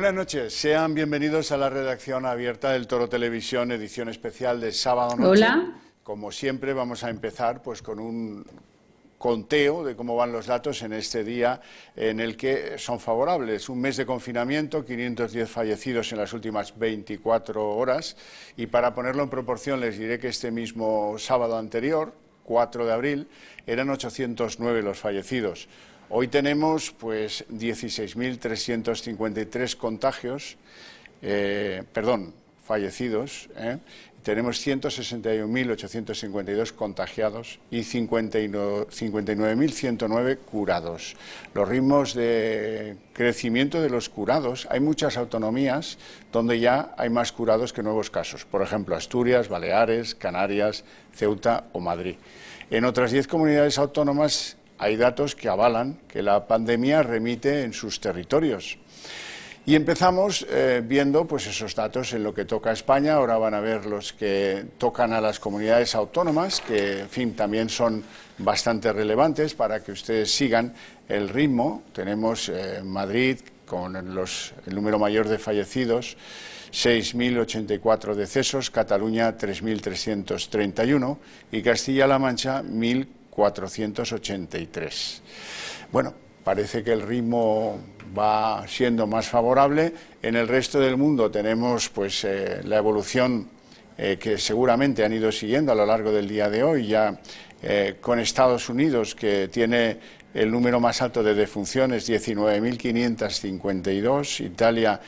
Buenas noches, sean bienvenidos a la redacción abierta del Toro Televisión, edición especial de sábado noche. Hola. Como siempre vamos a empezar pues con un conteo de cómo van los datos en este día en el que son favorables. Un mes de confinamiento, 510 fallecidos en las últimas 24 horas y para ponerlo en proporción les diré que este mismo sábado anterior, 4 de abril, eran 809 los fallecidos. Hoy tenemos pues 16.353 contagios, fallecidos, tenemos 161.852 contagiados y 59.109 curados. Los ritmos de crecimiento de los curados, hay muchas autonomías donde ya hay más curados que nuevos casos, por ejemplo Asturias, Baleares, Canarias, Ceuta o Madrid. En otras 10 comunidades autónomas hay datos que avalan que la pandemia remite en sus territorios. Y empezamos viendo pues esos datos en lo que toca a España. Ahora van a ver los que tocan a las comunidades autónomas, que en fin también son bastante relevantes para que ustedes sigan el ritmo. Tenemos Madrid con el número mayor de fallecidos, 6.084 decesos, Cataluña 3.331 y Castilla-La Mancha 1.483. Bueno, parece que el ritmo va siendo más favorable. En el resto del mundo tenemos pues la evolución que seguramente han ido siguiendo a lo largo del día de hoy, ya con Estados Unidos, que tiene el número más alto de defunciones, 19.552, Italia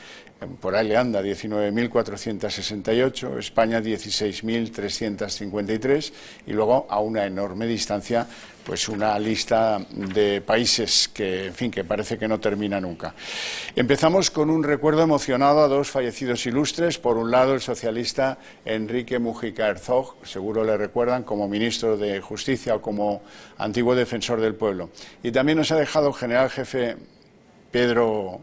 por ahí le anda, 19.468, España 16.353 y luego a una enorme distancia pues una lista de países que, en fin, que parece que no termina nunca. Empezamos con un recuerdo emocionado a dos fallecidos ilustres. Por un lado, el socialista Enrique Múgica Herzog, seguro le recuerdan como ministro de Justicia o como antiguo defensor del pueblo. Y también nos ha dejado el general jefe Pedro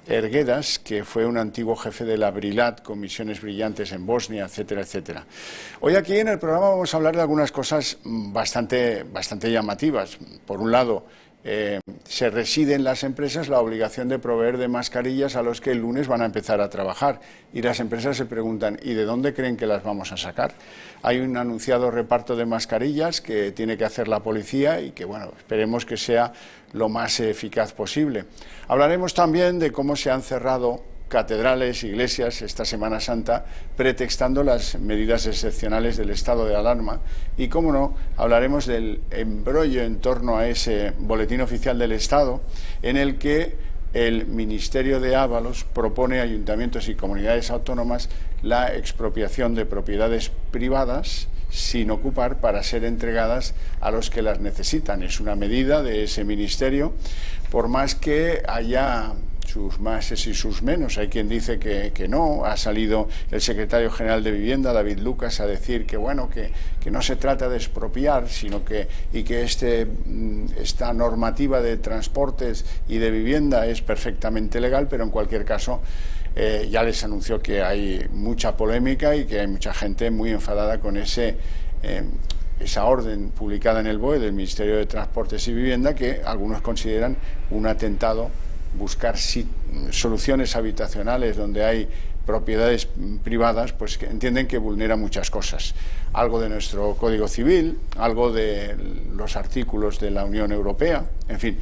Erguedas, que fue un antiguo jefe de la Brilat con misiones brillantes en Bosnia, etcétera, etcétera. Hoy aquí en el programa vamos a hablar de algunas cosas bastante llamativas. Por un lado, se reside en las empresas la obligación de proveer de mascarillas a los que el lunes van a empezar a trabajar y las empresas se preguntan ¿y de dónde creen que las vamos a sacar? Hay un anunciado reparto de mascarillas que tiene que hacer la policía y que, bueno, esperemos que sea lo más eficaz posible. Hablaremos también de cómo se han cerrado catedrales, iglesias esta Semana Santa, pretextando las medidas excepcionales del estado de alarma y, cómo no, hablaremos del embrollo en torno a ese boletín oficial del Estado en el que el Ministerio de Ábalos propone a ayuntamientos y comunidades autónomas la expropiación de propiedades privadas sin ocupar para ser entregadas a los que las necesitan. Es una medida de ese ministerio, por más que haya sus máses y sus menos. Hay quien dice que no. Ha salido el secretario general de Vivienda, David Lucas, a decir que bueno, que no se trata de expropiar, sino que esta normativa de transportes y de vivienda es perfectamente legal, pero en cualquier caso ya les anunció que hay mucha polémica y que hay mucha gente muy enfadada con esa orden publicada en el BOE del Ministerio de Transportes y Vivienda, que algunos consideran un atentado. Buscar soluciones habitacionales donde hay propiedades privadas, pues que entienden que vulnera muchas cosas. Algo de nuestro Código Civil, algo de los artículos de la Unión Europea, en fin,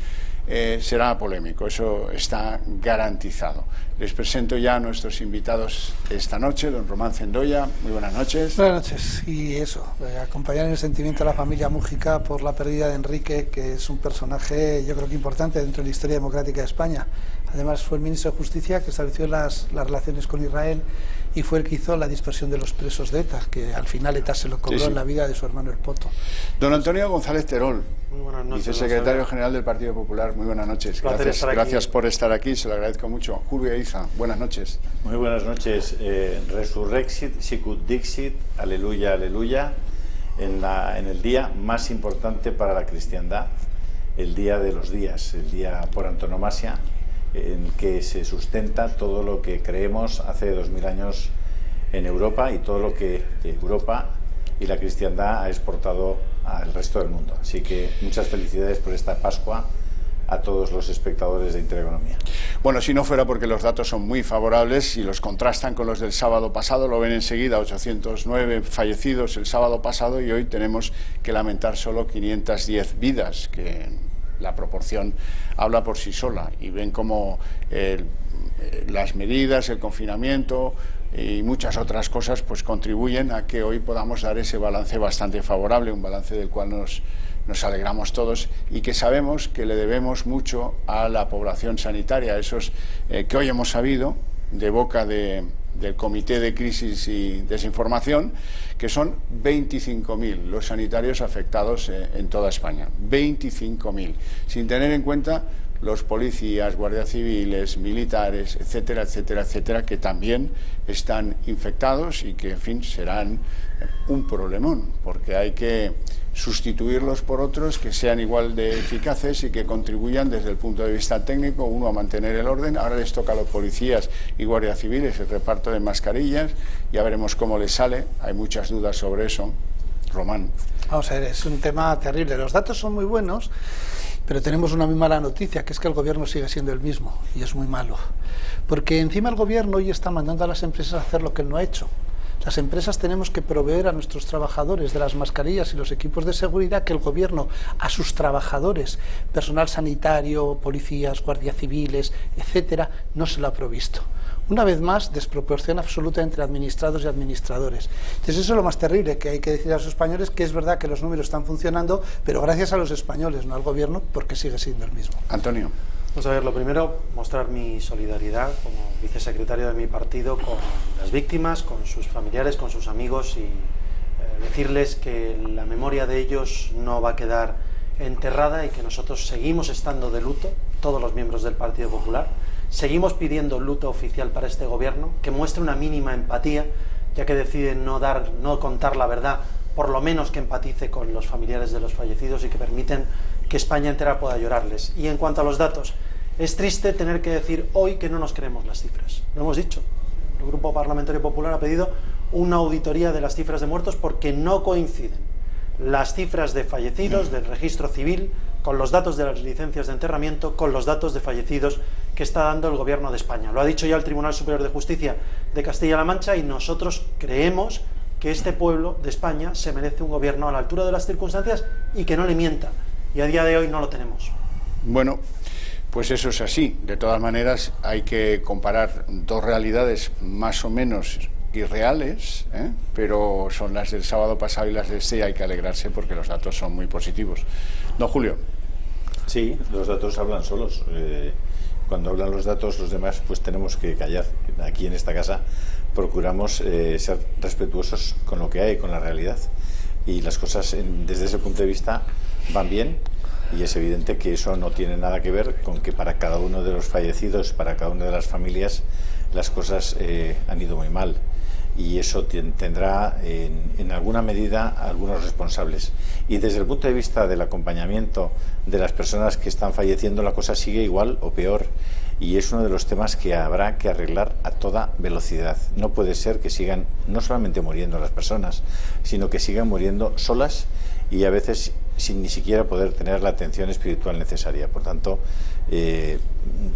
será polémico, eso está garantizado. Les presento ya a nuestros invitados esta noche, don Román Cendoya, muy buenas noches. Buenas noches, y eso, acompañar en el sentimiento a la familia Múgica por la pérdida de Enrique, que es un personaje yo creo que importante dentro de la historia democrática de España. Además fue el ministro de Justicia que estableció las relaciones con Israel y fue el que hizo la dispersión de los presos de ETA, que al final ETA se lo cobró en la vida de su hermano el Poto. Don Antonio González Terol, muy buenas noches, vicesecretario general del Partido Popular, muy buenas noches. Gracias por estar aquí, se lo agradezco mucho. Julio Eiza, buenas noches. Muy buenas noches. Resurrexit, sicut dixit, aleluya, aleluya, en el día más importante para la cristiandad, el día de los días, el día por antonomasia, en que se sustenta todo lo que creemos hace 2000 años en Europa y todo lo que Europa y la cristiandad ha exportado al resto del mundo. Así que muchas felicidades por esta Pascua a todos los espectadores de Intereconomía. Bueno, si no fuera porque los datos son muy favorables y los contrastan con los del sábado pasado, lo ven enseguida, 809 fallecidos el sábado pasado y hoy tenemos que lamentar solo 510 vidas, que la proporción habla por sí sola, y ven cómo las medidas, el confinamiento y muchas otras cosas pues contribuyen a que hoy podamos dar ese balance bastante favorable, un balance del cual nos alegramos todos y que sabemos que le debemos mucho a la población sanitaria, esos que hoy hemos sabido de boca del Comité de Crisis y Desinformación, que son 25.000 los sanitarios afectados en toda España, 25.000, sin tener en cuenta los policías, guardias civiles, militares, etcétera, etcétera, etcétera, que también están infectados y que, en fin, serán un problemón, porque hay que sustituirlos por otros que sean igual de eficaces y que contribuyan desde el punto de vista técnico, uno, a mantener el orden. Ahora les toca a los policías y guardias civiles el reparto de mascarillas, ya veremos cómo les sale, hay muchas dudas sobre eso. Román. Vamos a ver, es un tema terrible, los datos son muy buenos, pero tenemos una muy mala noticia, que es que el gobierno sigue siendo el mismo, y es muy malo, porque encima el gobierno hoy está mandando a las empresas a hacer lo que él no ha hecho. Las empresas tenemos que proveer a nuestros trabajadores de las mascarillas y los equipos de seguridad que el gobierno a sus trabajadores, personal sanitario, policías, guardias civiles, etcétera, no se lo ha provisto. Una vez más, desproporción absoluta entre administrados y administradores. Entonces eso es lo más terrible, que hay que decir a los españoles que es verdad que los números están funcionando, pero gracias a los españoles, no al gobierno, porque sigue siendo el mismo. Antonio. Vamos a ver, lo primero, mostrar mi solidaridad como vicesecretario de mi partido con las víctimas, con sus familiares, con sus amigos y decirles que la memoria de ellos no va a quedar enterrada y que nosotros seguimos estando de luto, todos los miembros del Partido Popular, seguimos pidiendo luto oficial para este gobierno, que muestre una mínima empatía, ya que decide no contar la verdad, por lo menos que empatice con los familiares de los fallecidos y que permiten que España entera pueda llorarles. Y en cuanto a los datos, es triste tener que decir hoy que no nos creemos las cifras. Lo hemos dicho. El Grupo Parlamentario Popular ha pedido una auditoría de las cifras de muertos porque no coinciden las cifras de fallecidos del registro civil con los datos de las licencias de enterramiento, con los datos de fallecidos que está dando el Gobierno de España. Lo ha dicho ya el Tribunal Superior de Justicia de Castilla-La Mancha y nosotros creemos que este pueblo de España se merece un gobierno a la altura de las circunstancias y que no le mienta. Y a día de hoy no lo tenemos. Bueno, pues eso es así. De todas maneras, hay que comparar dos realidades más o menos irreales, pero son las del sábado pasado y las de este, y hay que alegrarse porque los datos son muy positivos. Don Julio. Sí, los datos hablan solos. Cuando hablan los datos, los demás pues tenemos que callar. Aquí en esta casa procuramos ser respetuosos con lo que hay, con la realidad. Y las cosas desde ese punto de vista van bien, y es evidente que eso no tiene nada que ver con que para cada uno de los fallecidos, para cada una de las familias, las cosas han ido muy mal, y eso tendrá en alguna medida algunos responsables. Y desde el punto de vista del acompañamiento de las personas que están falleciendo, la cosa sigue igual o peor, y es uno de los temas que habrá que arreglar a toda velocidad. No puede ser que sigan no solamente muriendo las personas, sino que sigan muriendo solas y a veces sin ni siquiera poder tener la atención espiritual necesaria. Por tanto,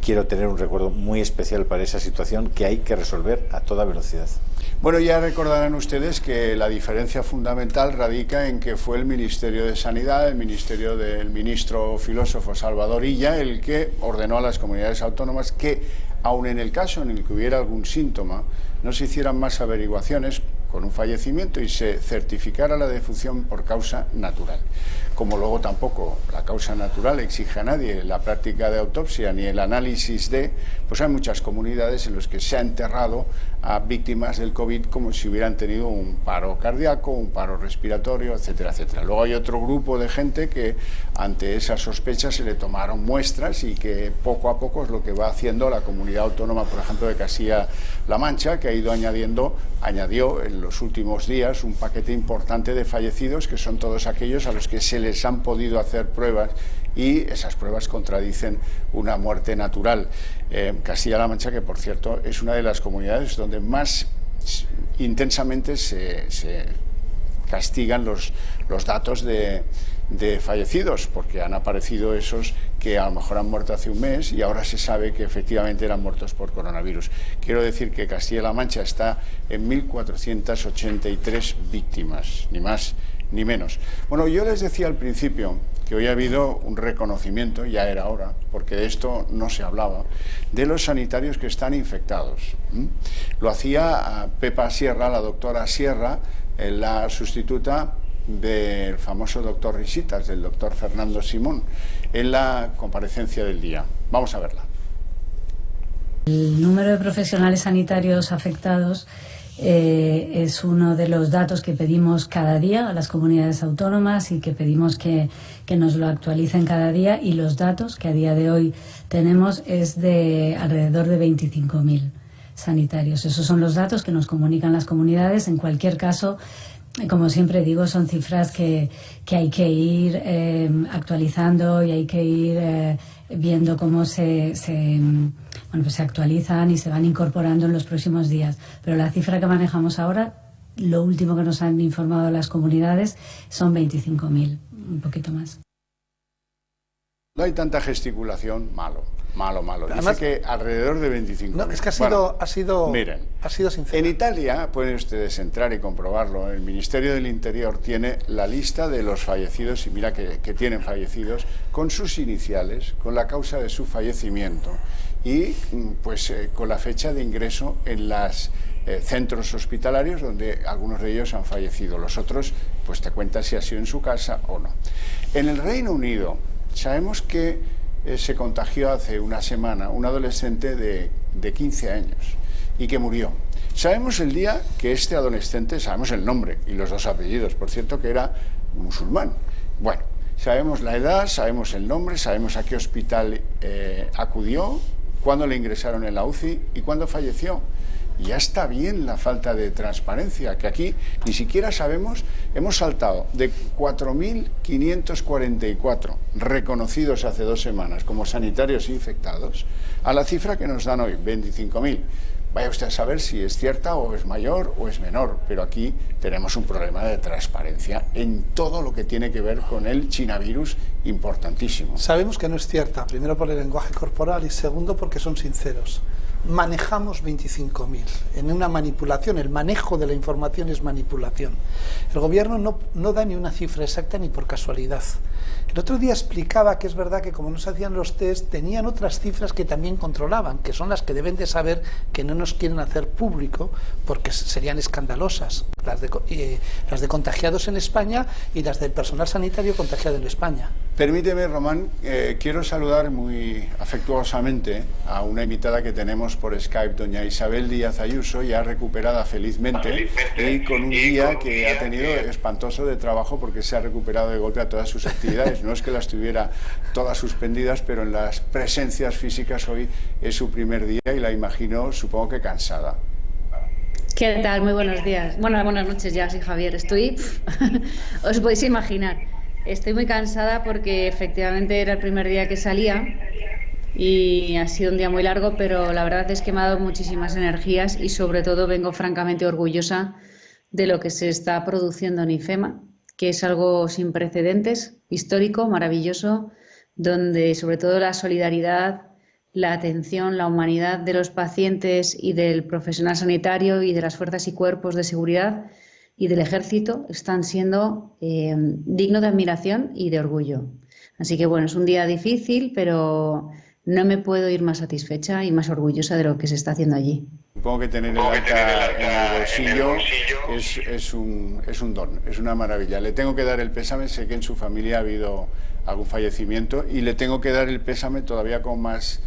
quiero tener un recuerdo muy especial para esa situación que hay que resolver a toda velocidad. Bueno, ya recordarán ustedes que la diferencia fundamental radica en que fue el Ministerio de Sanidad, el ministerio del ministro filósofo Salvador Illa, el que ordenó a las comunidades autónomas que, aun en el caso en el que hubiera algún síntoma, no se hicieran más averiguaciones con un fallecimiento y se certificara la defunción por causa natural. Como luego tampoco la causa natural exige a nadie la práctica de autopsia ni el análisis pues hay muchas comunidades en las que se ha enterrado a víctimas del COVID como si hubieran tenido un paro cardíaco, un paro respiratorio, etcétera, etcétera. Luego hay otro grupo de gente que ante esa sospecha se le tomaron muestras y que poco a poco es lo que va haciendo la comunidad autónoma, por ejemplo, de Castilla-La Mancha, que ha ido añadió en los últimos días un paquete importante de fallecidos, que son todos aquellos a los que se les han podido hacer pruebas y esas pruebas contradicen una muerte natural. Castilla-La Mancha, que por cierto es una de las comunidades donde más intensamente se castigan los datos de de fallecidos, porque han aparecido esos que a lo mejor han muerto hace un mes y ahora se sabe que efectivamente eran muertos por coronavirus. Quiero decir que Castilla-La Mancha está en 1.483 víctimas, ni más ni menos. Bueno, yo les decía al principio que hoy ha habido un reconocimiento, ya era hora, porque de esto no se hablaba, de los sanitarios que están infectados. Lo hacía Pepa Sierra, la doctora Sierra, la sustituta del famoso doctor Risitas, del doctor Fernando Simón, en la comparecencia del día. Vamos a verla. El número de profesionales sanitarios afectados es uno de los datos que pedimos cada día a las comunidades autónomas y que pedimos que nos lo actualicen cada día, y los datos que a día de hoy tenemos es de alrededor de 25.000 sanitarios. Esos son los datos que nos comunican las comunidades. En cualquier caso, como siempre digo, son cifras que hay que ir actualizando y hay que ir viendo cómo se actualizan y se van incorporando en los próximos días. Pero la cifra que manejamos ahora, lo último que nos han informado las comunidades, son 25.000, un poquito más. No hay tanta gesticulación, malo. Además, dice que alrededor de 25.000. No, es que miren, ha sido sincero. En Italia, pueden ustedes entrar y comprobarlo, el Ministerio del Interior tiene la lista de los fallecidos, y mira que tienen fallecidos, con sus iniciales, con la causa de su fallecimiento y pues con la fecha de ingreso en los centros hospitalarios donde algunos de ellos han fallecido. Los otros, pues te cuentan si ha sido en su casa o no. En el Reino Unido sabemos que se contagió hace una semana un adolescente de 15 años y que murió. Sabemos el día que este adolescente, sabemos el nombre y los dos apellidos, por cierto, que era musulmán. Bueno, sabemos la edad, sabemos el nombre, sabemos a qué hospital acudió, cuándo le ingresaron en la UCI y cuándo falleció. Y ya está bien la falta de transparencia, que aquí ni siquiera sabemos. Hemos saltado de 4.544 reconocidos hace 2 semanas como sanitarios infectados a la cifra que nos dan hoy, 25.000. Vaya usted a saber si es cierta o es mayor o es menor, pero aquí tenemos un problema de transparencia en todo lo que tiene que ver con el chinavirus importantísimo. Sabemos que no es cierta, primero por el lenguaje corporal y segundo porque son sinceros. Manejamos 25.000 en una manipulación. El manejo de la información es manipulación. El gobierno no da ni una cifra exacta ni por casualidad. El otro día explicaba que es verdad que como no se hacían los test, tenían otras cifras que también controlaban, que son las que deben de saber, que no nos quieren hacer público porque serían escandalosas, las de contagiados en España y las del personal sanitario contagiado en España. Permíteme, Román, quiero saludar muy afectuosamente a una invitada que tenemos por Skype, doña Isabel Díaz Ayuso, ya recuperada felizmente y con un día que ha tenido espantoso de trabajo porque se ha recuperado de golpe a todas sus actividades. No es que las tuviera todas suspendidas, pero en las presencias físicas hoy es su primer día y la imagino, supongo que cansada. ¿Qué tal? Muy buenos días. Bueno, buenas noches ya, sí, Javier. Os podéis imaginar, estoy muy cansada porque efectivamente era el primer día que salía y ha sido un día muy largo, pero la verdad es que me ha dado muchísimas energías y sobre todo vengo francamente orgullosa de lo que se está produciendo en IFEMA, que es algo sin precedentes, histórico, maravilloso, donde sobre todo la solidaridad, la atención, la humanidad de los pacientes y del profesional sanitario y de las fuerzas y cuerpos de seguridad y del ejército están siendo digno de admiración y de orgullo. Así que bueno, es un día difícil, pero no me puedo ir más satisfecha y más orgullosa de lo que se está haciendo allí. Supongo que tener el acta en el bolsillo es un don, es una maravilla. Le tengo que dar el pésame, sé que en su familia ha habido algún fallecimiento y le tengo que dar el pésame todavía con más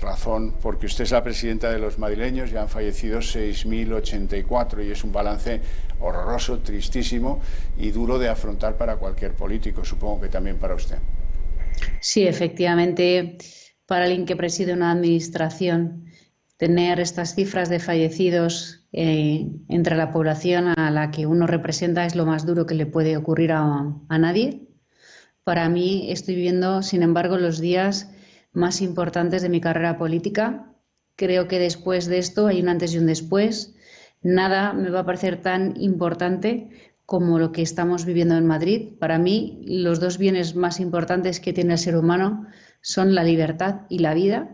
razón, porque usted es la presidenta de los madrileños, ya han fallecido 6.084 y es un balance horroroso, tristísimo y duro de afrontar para cualquier político, supongo que también para usted. Sí, efectivamente, para alguien que preside una administración, tener estas cifras de fallecidos entre la población a la que uno representa es lo más duro que le puede ocurrir a nadie. Para mí estoy viviendo, sin embargo, los días más importantes de mi carrera política. Creo que después de esto hay un antes y un después. Nada me va a parecer tan importante como lo que estamos viviendo en Madrid. Para mí, los dos bienes más importantes que tiene el ser humano son la libertad y la vida,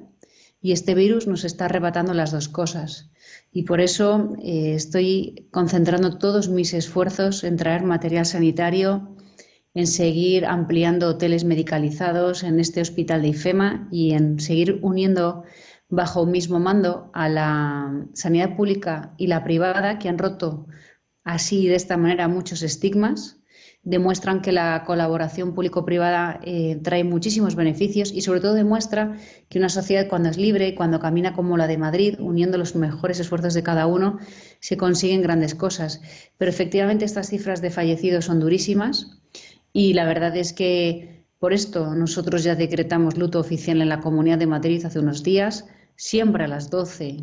y este virus nos está arrebatando las dos cosas. Y por eso estoy concentrando todos mis esfuerzos en traer material sanitario, en seguir ampliando hoteles medicalizados en este hospital de IFEMA y en seguir uniendo bajo un mismo mando a la sanidad pública y la privada, que han roto así de esta manera muchos estigmas, demuestran que la colaboración público-privada trae muchísimos beneficios y sobre todo demuestra que una sociedad, cuando es libre y cuando camina como la de Madrid, uniendo los mejores esfuerzos de cada uno, se consiguen grandes cosas. Pero efectivamente estas cifras de fallecidos son durísimas y la verdad es que por esto nosotros ya decretamos luto oficial en la Comunidad de Madrid hace unos días. Siempre a las 12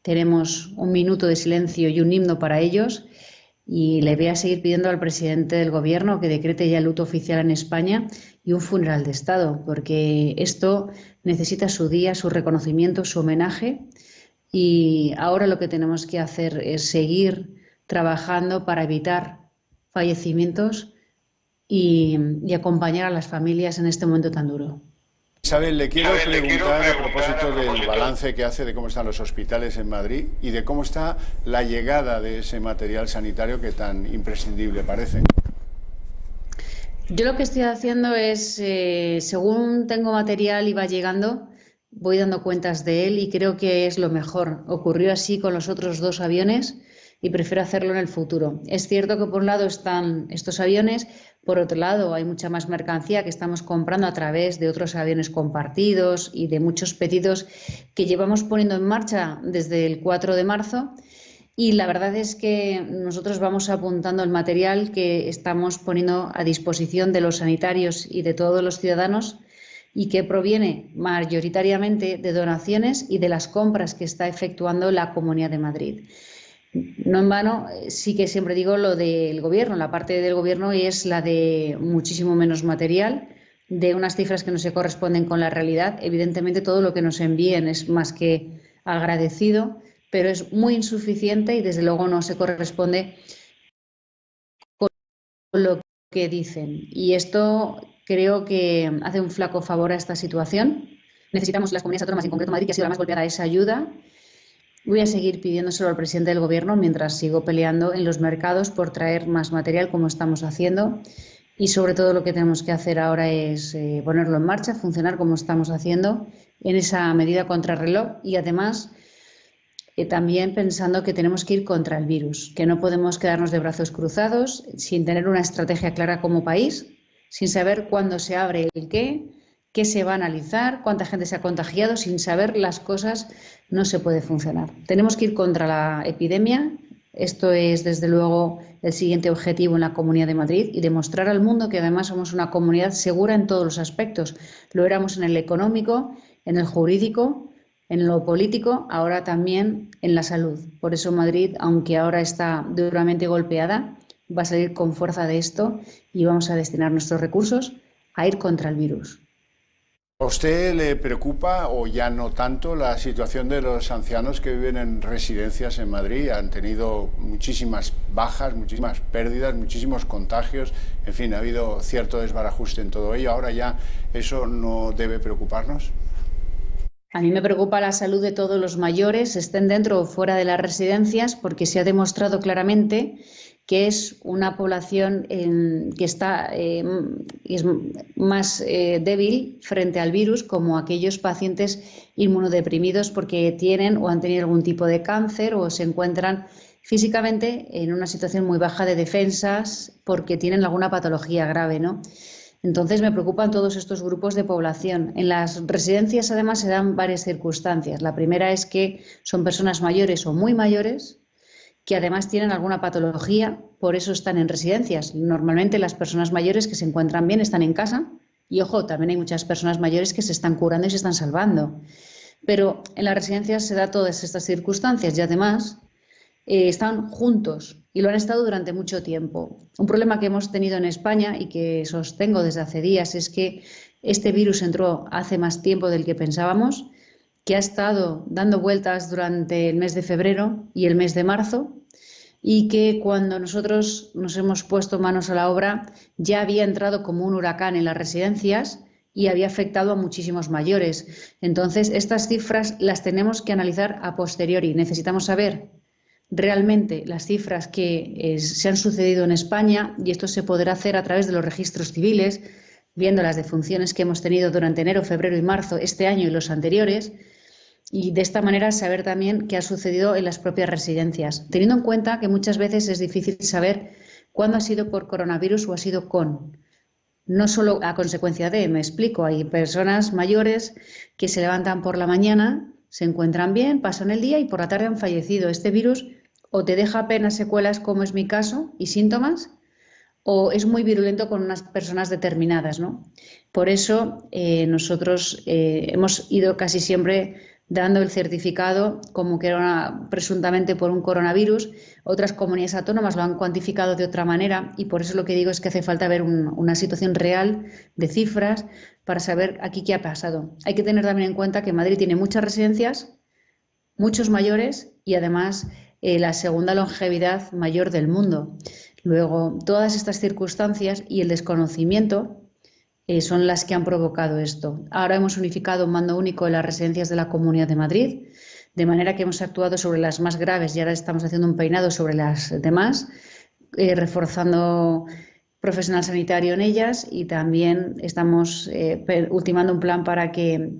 tenemos un minuto de silencio y un himno para ellos. Y le voy a seguir pidiendo al presidente del Gobierno que decrete ya el luto oficial en España y un funeral de Estado, porque esto necesita su día, su reconocimiento, su homenaje. Y ahora lo que tenemos que hacer es seguir trabajando para evitar fallecimientos y acompañar a las familias en este momento tan duro. Isabel, le quiero preguntar a propósito del balance que hace de cómo están los hospitales en Madrid y de cómo está la llegada de ese material sanitario que tan imprescindible parece. Yo lo que estoy haciendo es, según tengo material y va llegando, voy dando cuentas de él y creo que es lo mejor. Ocurrió así con los otros 2 aviones y prefiero hacerlo en el futuro. Es cierto que por un lado están estos aviones, por otro lado hay mucha más mercancía que estamos comprando a través de otros aviones compartidos y de muchos pedidos que llevamos poniendo en marcha desde el 4 de marzo y la verdad es que nosotros vamos apuntando el material que estamos poniendo a disposición de los sanitarios y de todos los ciudadanos y que proviene mayoritariamente de donaciones y de las compras que está efectuando la Comunidad de Madrid. No en vano, sí que siempre digo lo del Gobierno, la parte del Gobierno es la de muchísimo menos material, de unas cifras que no se corresponden con la realidad. Evidentemente todo lo que nos envíen es más que agradecido, pero es muy insuficiente y desde luego no se corresponde con lo que dicen. Y esto creo que hace un flaco favor a esta situación. Necesitamos las comunidades autónomas, en concreto Madrid, que ha sido la más golpeada, esa ayuda. Voy a seguir pidiéndoselo al presidente del Gobierno mientras sigo peleando en los mercados por traer más material como estamos haciendo y sobre todo lo que tenemos que hacer ahora es ponerlo en marcha, funcionar como estamos haciendo en esa medida contrarreloj y además también pensando que tenemos que ir contra el virus, que no podemos quedarnos de brazos cruzados sin tener una estrategia clara como país, sin saber cuándo se abre el qué se va a analizar, cuánta gente se ha contagiado, sin saber las cosas no se puede funcionar. Tenemos que ir contra la epidemia, esto es desde luego el siguiente objetivo en la Comunidad de Madrid y demostrar al mundo que además somos una comunidad segura en todos los aspectos. Lo éramos en el económico, en el jurídico, en lo político, ahora también en la salud. Por eso Madrid, aunque ahora está duramente golpeada, va a salir con fuerza de esto y vamos a destinar nuestros recursos a ir contra el virus. ¿A usted le preocupa o ya no tanto la situación de los ancianos que viven en residencias en Madrid? Han tenido muchísimas bajas, muchísimas pérdidas, muchísimos contagios, en fin, ha habido cierto desbarajuste en todo ello. ¿Ahora ya eso no debe preocuparnos? A mí me preocupa la salud de todos los mayores, estén dentro o fuera de las residencias, porque se ha demostrado claramente que es una población que está es más débil frente al virus, como aquellos pacientes inmunodeprimidos porque tienen o han tenido algún tipo de cáncer o se encuentran físicamente en una situación muy baja de defensas porque tienen alguna patología grave, ¿no? Entonces me preocupan todos estos grupos de población. En las residencias además se dan varias circunstancias. La primera es que son personas mayores o muy mayores que además tienen alguna patología, por eso están en residencias. Normalmente las personas mayores que se encuentran bien están en casa y, ojo, también hay muchas personas mayores que se están curando y se están salvando. Pero en las residencias se da todas estas circunstancias y además están juntos y lo han estado durante mucho tiempo. Un problema que hemos tenido en España y que sostengo desde hace días es que este virus entró hace más tiempo del que pensábamos, que ha estado dando vueltas durante el mes de febrero y el mes de marzo y que cuando nosotros nos hemos puesto manos a la obra ya había entrado como un huracán en las residencias y había afectado a muchísimos mayores. Entonces, estas cifras las tenemos que analizar a posteriori. Necesitamos saber realmente las cifras que se han sucedido en España, y esto se podrá hacer a través de los registros civiles, viendo las defunciones que hemos tenido durante enero, febrero y marzo este año y los anteriores, y de esta manera saber también qué ha sucedido en las propias residencias, teniendo en cuenta que muchas veces es difícil saber cuándo ha sido por coronavirus o ha sido con. No solo a consecuencia de, me explico, hay personas mayores que se levantan por la mañana, se encuentran bien, pasan el día y por la tarde han fallecido. Este virus o te deja apenas secuelas, como es mi caso, y síntomas, o es muy virulento con unas personas determinadas, ¿no? Por eso nosotros hemos ido casi siempre dando el certificado como que era presuntamente por un coronavirus. Otras comunidades autónomas lo han cuantificado de otra manera y por eso lo que digo es que hace falta ver una situación real de cifras para saber aquí qué ha pasado. Hay que tener también en cuenta que Madrid tiene muchas residencias, muchos mayores y además la segunda longevidad mayor del mundo. Luego, todas estas circunstancias y el desconocimiento son las que han provocado esto. Ahora hemos unificado un mando único en las residencias de la Comunidad de Madrid, de manera que hemos actuado sobre las más graves y ahora estamos haciendo un peinado sobre las demás, reforzando profesional sanitario en ellas y también estamos ultimando un plan para que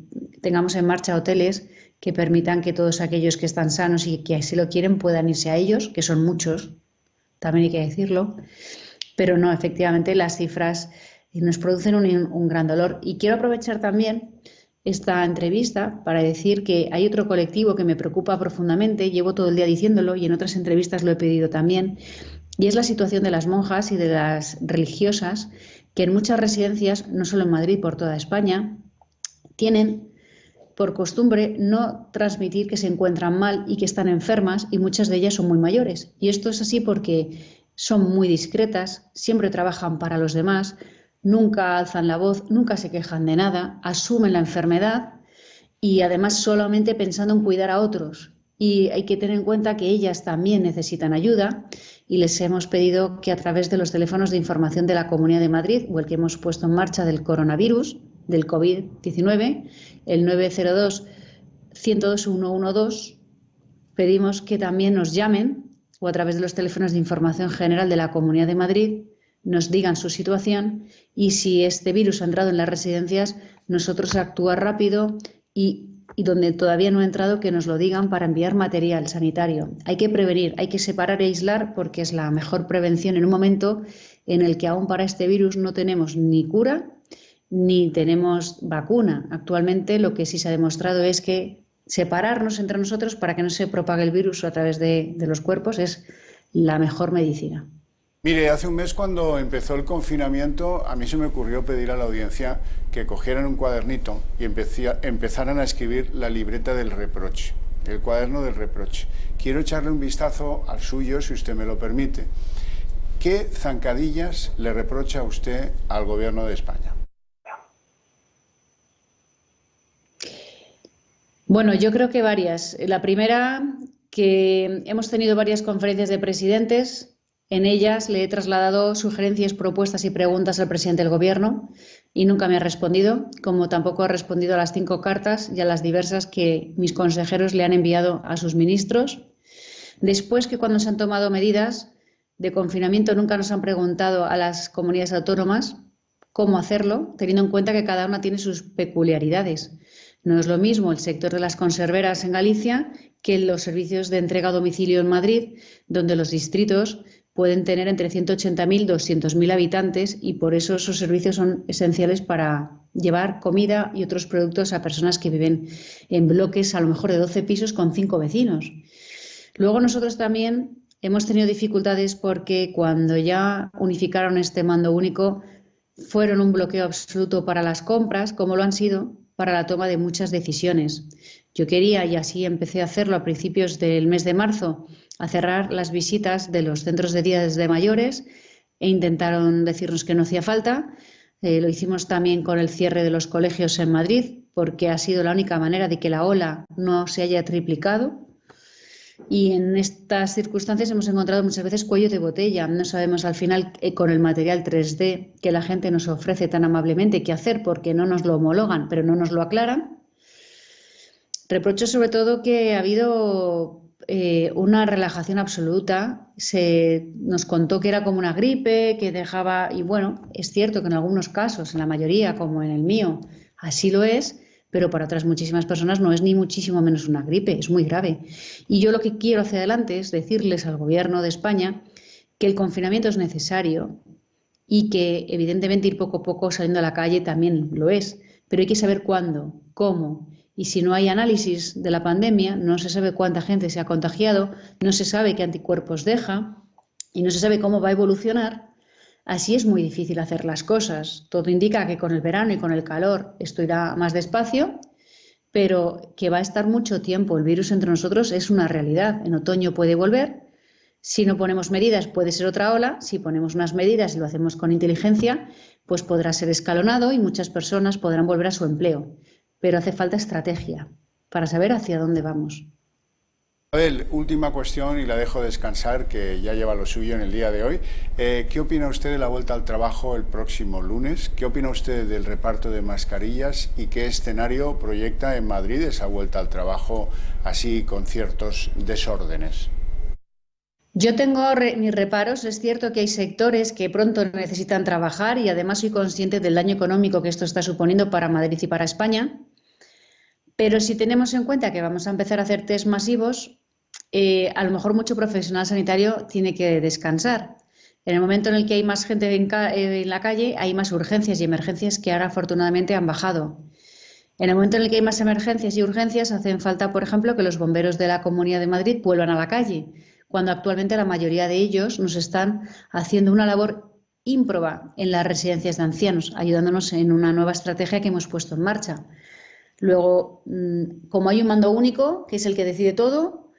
tengamos en marcha hoteles que permitan que todos aquellos que están sanos y que así lo quieren puedan irse a ellos, que son muchos, también hay que decirlo, pero no, efectivamente las cifras nos producen un gran dolor. Y quiero aprovechar también esta entrevista para decir que hay otro colectivo que me preocupa profundamente, llevo todo el día diciéndolo y en otras entrevistas lo he pedido también, y es la situación de las monjas y de las religiosas que en muchas residencias, no solo en Madrid, por toda España, tienen por costumbre no transmitir que se encuentran mal y que están enfermas, y muchas de ellas son muy mayores. Y esto es así porque son muy discretas, siempre trabajan para los demás, nunca alzan la voz, nunca se quejan de nada, asumen la enfermedad y además solamente pensando en cuidar a otros. Y hay que tener en cuenta que ellas también necesitan ayuda y les hemos pedido que a través de los teléfonos de información de la Comunidad de Madrid o el que hemos puesto en marcha del coronavirus, del COVID-19, el 902 102 112, pedimos que también nos llamen o a través de los teléfonos de información general de la Comunidad de Madrid nos digan su situación y si este virus ha entrado en las residencias, nosotros actuar rápido y donde todavía no ha entrado, que nos lo digan para enviar material sanitario. Hay que prevenir, hay que separar e aislar porque es la mejor prevención en un momento en el que aún para este virus no tenemos ni cura ni tenemos vacuna. Actualmente lo que sí se ha demostrado es que separarnos entre nosotros para que no se propague el virus a través de los cuerpos es la mejor medicina. Mire, hace un mes cuando empezó el confinamiento, a mí se me ocurrió pedir a la audiencia que cogieran un cuadernito y empezaran a escribir la libreta del reproche, el cuaderno del reproche. Quiero echarle un vistazo al suyo, si usted me lo permite. ¿Qué zancadillas le reprocha usted al Gobierno de España? Bueno, yo creo que varias. La primera, que hemos tenido varias conferencias de presidentes. En ellas le he trasladado sugerencias, propuestas y preguntas al presidente del Gobierno y nunca me ha respondido, como tampoco ha respondido a las 5 cartas y a las diversas que mis consejeros le han enviado a sus ministros. Después, que cuando se han tomado medidas de confinamiento nunca nos han preguntado a las comunidades autónomas cómo hacerlo, teniendo en cuenta que cada una tiene sus peculiaridades. No es lo mismo el sector de las conserveras en Galicia que los servicios de entrega a domicilio en Madrid, donde los distritos pueden tener entre 180.000 y 200.000 habitantes y por eso esos servicios son esenciales para llevar comida y otros productos a personas que viven en bloques a lo mejor de 12 pisos con 5 vecinos. Luego nosotros también hemos tenido dificultades porque cuando ya unificaron este mando único fueron un bloqueo absoluto para las compras, como lo han sido para la toma de muchas decisiones. Yo quería, y así empecé a hacerlo a principios del mes de marzo, a cerrar las visitas de los centros de días de mayores e intentaron decirnos que no hacía falta. Lo hicimos también con el cierre de los colegios en Madrid, porque ha sido la única manera de que la ola no se haya triplicado. Y en estas circunstancias hemos encontrado muchas veces cuello de botella. No sabemos al final con el material 3D que la gente nos ofrece tan amablemente qué hacer porque no nos lo homologan, pero no nos lo aclaran. Reprocho sobre todo que ha habido una relajación absoluta. Nos contó que era como una gripe, que dejaba... Y bueno, es cierto que en algunos casos, en la mayoría, como en el mío, así lo es, pero para otras muchísimas personas no es ni muchísimo menos una gripe, es muy grave. Y yo lo que quiero hacia adelante es decirles al Gobierno de España que el confinamiento es necesario y que evidentemente ir poco a poco saliendo a la calle también lo es, pero hay que saber cuándo, cómo. Y si no hay análisis de la pandemia, no se sabe cuánta gente se ha contagiado, no se sabe qué anticuerpos deja y no se sabe cómo va a evolucionar, así es muy difícil hacer las cosas. Todo indica que con el verano y con el calor esto irá más despacio, pero que va a estar mucho tiempo el virus entre nosotros es una realidad. En otoño puede volver. Si no ponemos medidas puede ser otra ola. Si ponemos unas medidas y lo hacemos con inteligencia, pues podrá ser escalonado y muchas personas podrán volver a su empleo. Pero hace falta estrategia para saber hacia dónde vamos. Isabel, última cuestión y la dejo descansar, que ya lleva lo suyo en el día de hoy. ¿Qué opina usted de la vuelta al trabajo el próximo lunes? ¿Qué opina usted del reparto de mascarillas y qué escenario proyecta en Madrid esa vuelta al trabajo así con ciertos desórdenes? Yo tengo mis reparos. Es cierto que hay sectores que pronto necesitan trabajar y además soy consciente del daño económico que esto está suponiendo para Madrid y para España. Pero si tenemos en cuenta que vamos a empezar a hacer test masivos, a lo mejor mucho profesional sanitario tiene que descansar. En el momento en el que hay más gente en la calle, hay más urgencias y emergencias que ahora afortunadamente han bajado. En el momento en el que hay más emergencias y urgencias, hacen falta, por ejemplo, que los bomberos de la Comunidad de Madrid vuelvan a la calle, cuando actualmente la mayoría de ellos nos están haciendo una labor ímproba en las residencias de ancianos, ayudándonos en una nueva estrategia que hemos puesto en marcha. Luego, como hay un mando único, que es el que decide todo,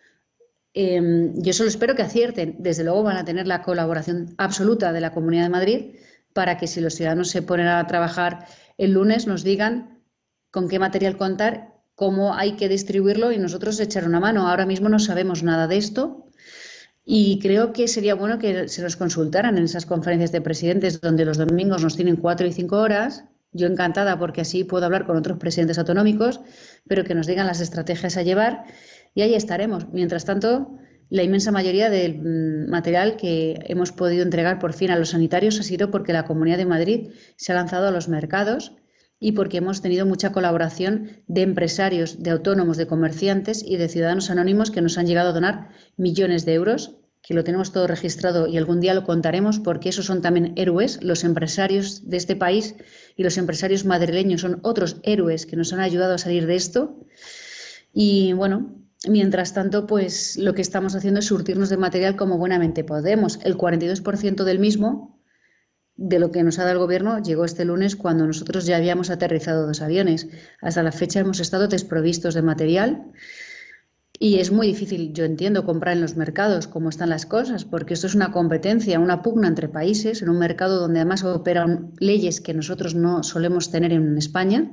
yo solo espero que acierten. Desde luego van a tener la colaboración absoluta de la Comunidad de Madrid para que si los ciudadanos se ponen a trabajar el lunes nos digan con qué material contar, cómo hay que distribuirlo y nosotros echar una mano. Ahora mismo no sabemos nada de esto y creo que sería bueno que se nos consultaran en esas conferencias de presidentes donde los domingos nos tienen 4 y 5 horas. Yo encantada porque así puedo hablar con otros presidentes autonómicos, pero que nos digan las estrategias a llevar y ahí estaremos. Mientras tanto, la inmensa mayoría del material que hemos podido entregar por fin a los sanitarios ha sido porque la Comunidad de Madrid se ha lanzado a los mercados y porque hemos tenido mucha colaboración de empresarios, de autónomos, de comerciantes y de ciudadanos anónimos que nos han llegado a donar millones de euros, que lo tenemos todo registrado y algún día lo contaremos porque esos son también héroes. Los empresarios de este país y los empresarios madrileños son otros héroes que nos han ayudado a salir de esto. Y bueno, mientras tanto, pues lo que estamos haciendo es surtirnos de material como buenamente podemos. El 42% del mismo, de lo que nos ha dado el Gobierno, llegó este lunes cuando nosotros ya habíamos aterrizado 2 aviones. Hasta la fecha hemos estado desprovistos de material. Y es muy difícil, yo entiendo, comprar en los mercados cómo están las cosas, porque esto es una competencia, una pugna entre países, en un mercado donde además operan leyes que nosotros no solemos tener en España.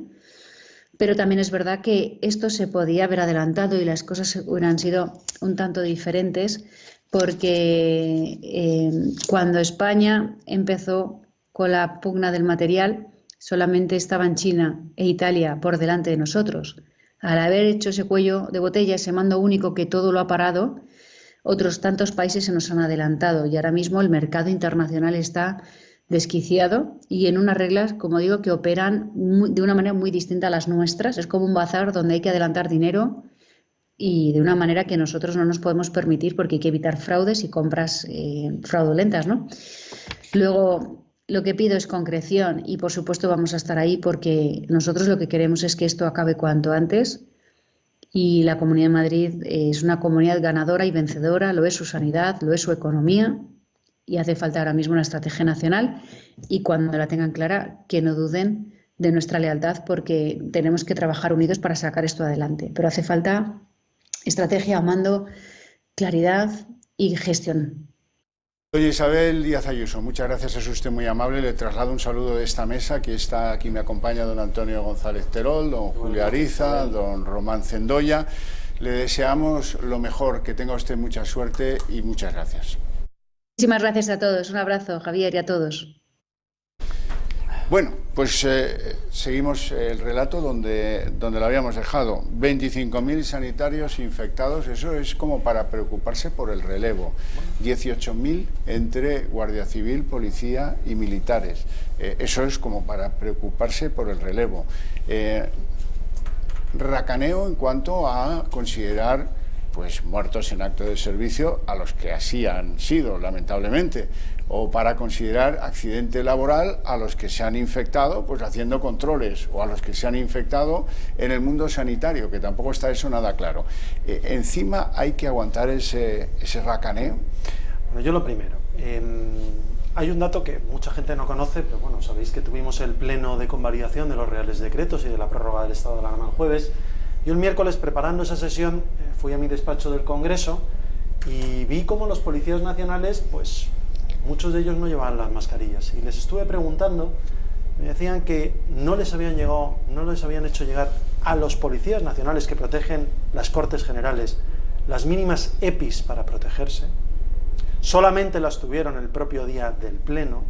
Pero también es verdad que esto se podía haber adelantado y las cosas hubieran sido un tanto diferentes, porque cuando España empezó con la pugna del material, solamente estaban China e Italia por delante de nosotros. Al haber hecho ese cuello de botella, ese mando único que todo lo ha parado, otros tantos países se nos han adelantado y ahora mismo el mercado internacional está desquiciado y en unas reglas, como digo, que operan de una manera muy distinta a las nuestras. Es como un bazar donde hay que adelantar dinero y de una manera que nosotros no nos podemos permitir porque hay que evitar fraudes y compras fraudulentas, ¿no? Luego, lo que pido es concreción y, por supuesto, vamos a estar ahí porque nosotros lo que queremos es que esto acabe cuanto antes y la Comunidad de Madrid es una comunidad ganadora y vencedora, lo es su sanidad, lo es su economía y hace falta ahora mismo una estrategia nacional y cuando la tengan clara, que no duden de nuestra lealtad porque tenemos que trabajar unidos para sacar esto adelante. Pero hace falta estrategia, mando, claridad y gestión. Doña Isabel Díaz Ayuso, muchas gracias, es usted muy amable. Le traslado un saludo de esta mesa, que está aquí, me acompaña don Antonio González Terol, don Julio Ariza, don Román Cendoya. Le deseamos lo mejor, que tenga usted mucha suerte y muchas gracias. Muchísimas gracias a todos. Un abrazo, Javier, y a todos. Bueno, pues seguimos el relato donde lo habíamos dejado. 25.000 sanitarios infectados, eso es como para preocuparse por el relevo. 18.000 entre Guardia Civil, Policía y militares. Eso es como para preocuparse por el relevo. Racaneo en cuanto a considerar pues muertos en acto de servicio a los que así han sido, lamentablemente, o para considerar accidente laboral a los que se han infectado pues haciendo controles, o a los que se han infectado en el mundo sanitario, que tampoco está eso nada claro. Encima hay que aguantar ese racaneo. Bueno, yo lo primero, hay un dato que mucha gente no conoce, pero bueno, sabéis que tuvimos el pleno de convalidación de los Reales Decretos y de la prórroga del estado de alarma el jueves. Yo el miércoles, preparando esa sesión, fui a mi despacho del Congreso y vi cómo los policías nacionales, pues muchos de ellos no llevaban las mascarillas. Y les estuve preguntando, me decían que no les habían hecho llegar a los policías nacionales que protegen las Cortes Generales las mínimas EPIs para protegerse. Solamente las tuvieron el propio día del Pleno.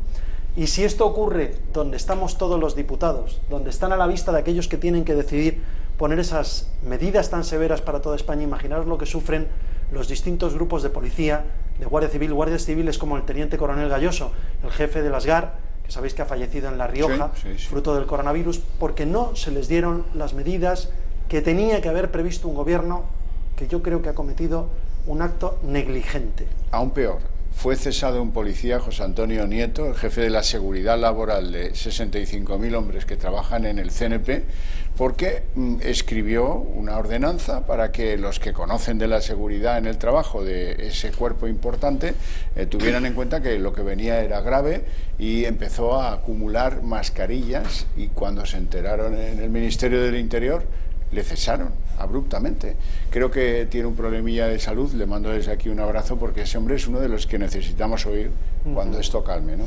Y si esto ocurre donde estamos todos los diputados, donde están a la vista de aquellos que tienen que decidir poner esas medidas tan severas para toda España, imaginaros lo que sufren los distintos grupos de policía, de Guardia Civil, guardias civiles como el Teniente Coronel Galloso, el jefe de las GAR, que sabéis que ha fallecido en La Rioja, sí. Fruto del coronavirus, porque no se les dieron las medidas que tenía que haber previsto un gobierno que yo creo que ha cometido un acto negligente. Aún peor. Fue cesado un policía, José Antonio Nieto, el jefe de la seguridad laboral de 65.000 hombres que trabajan en el CNP, porque escribió una ordenanza para que los que conocen de la seguridad en el trabajo de ese cuerpo importante tuvieran en cuenta que lo que venía era grave, y empezó a acumular mascarillas, y cuando se enteraron en el Ministerio del Interior le cesaron abruptamente. Creo que tiene un problemilla de salud, le mando desde aquí un abrazo, porque ese hombre es uno de los que necesitamos oír cuando esto calme, ¿no?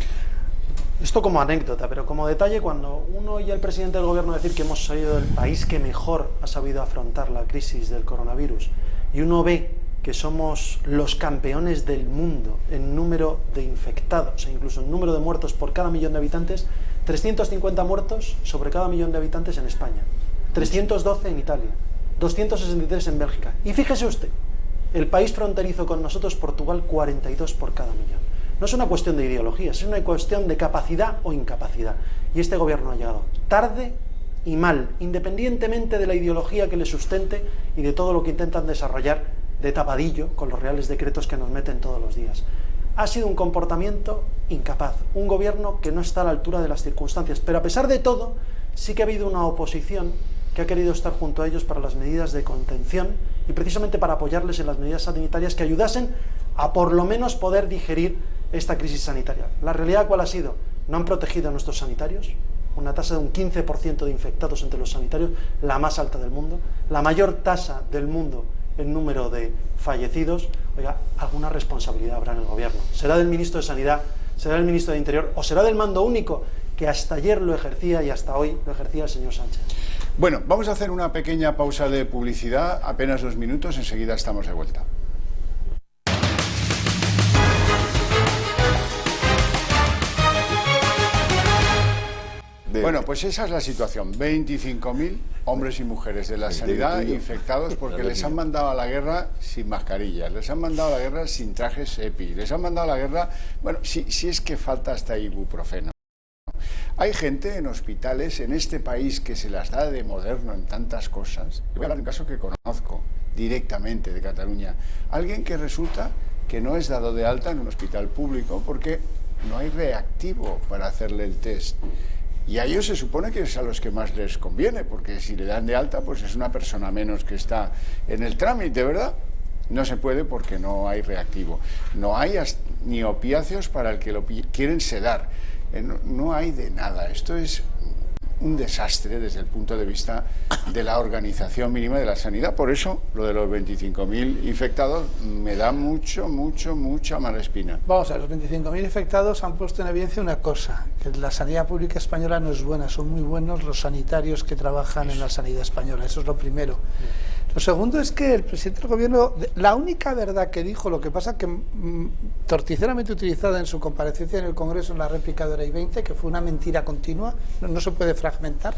Esto como anécdota, pero como detalle, cuando uno oye al presidente del gobierno decir que hemos salido del país que mejor ha sabido afrontar la crisis del coronavirus, y uno ve que somos los campeones del mundo en número de infectados e incluso en número de muertos por cada millón de habitantes, 350 muertos sobre cada millón de habitantes en España, 312 en Italia, 263 en Bélgica. Y fíjese usted, el país fronterizo con nosotros, Portugal, 42 por cada millón. No es una cuestión de ideología, es una cuestión de capacidad o incapacidad. Y este gobierno ha llegado tarde y mal, independientemente de la ideología que le sustente y de todo lo que intentan desarrollar de tapadillo con los reales decretos que nos meten todos los días. Ha sido un comportamiento incapaz, un gobierno que no está a la altura de las circunstancias, pero a pesar de todo, sí que ha habido una oposición que ha querido estar junto a ellos para las medidas de contención y precisamente para apoyarles en las medidas sanitarias que ayudasen a por lo menos poder digerir esta crisis sanitaria. ¿La realidad cuál ha sido? No han protegido a nuestros sanitarios, una tasa de un 15% de infectados entre los sanitarios, la más alta del mundo, la mayor tasa del mundo en número de fallecidos. Oiga, alguna responsabilidad habrá en el gobierno. ¿Será del ministro de Sanidad? ¿Será del ministro de Interior? ¿O será del mando único que hasta ayer lo ejercía y hasta hoy lo ejercía el señor Sánchez? Bueno, vamos a hacer una pequeña pausa de publicidad, apenas 2 minutos, enseguida estamos de vuelta. Bueno, pues esa es la situación. 25.000 hombres y mujeres de la sanidad infectados porque les han mandado a la guerra sin mascarillas, les han mandado a la guerra sin trajes EPI, les han mandado a la guerra, bueno, si es que falta hasta ibuprofeno. Hay gente en hospitales en este país que se las da de moderno en tantas cosas. Voy a hablar de un caso que conozco directamente de Cataluña. Alguien que resulta que no es dado de alta en un hospital público porque no hay reactivo para hacerle el test. Y a ellos se supone que es a los que más les conviene, porque si le dan de alta, pues es una persona menos que está en el trámite, ¿verdad? No se puede porque no hay reactivo. No hay ni opiáceos para el que lo quieren sedar. No hay de nada. Esto es un desastre desde el punto de vista de la organización mínima de la sanidad. Por eso, lo de los 25.000 infectados me da mucha mala espina. Vamos a ver, los 25.000 infectados han puesto en evidencia una cosa, que la sanidad pública española no es buena, son muy buenos los sanitarios que trabajan en la sanidad española, eso es lo primero. Lo segundo es que el presidente del gobierno, la única verdad que dijo, lo que pasa que torticeramente utilizada en su comparecencia en el Congreso en la réplica de hora y 20, que fue una mentira continua, no se puede fragmentar,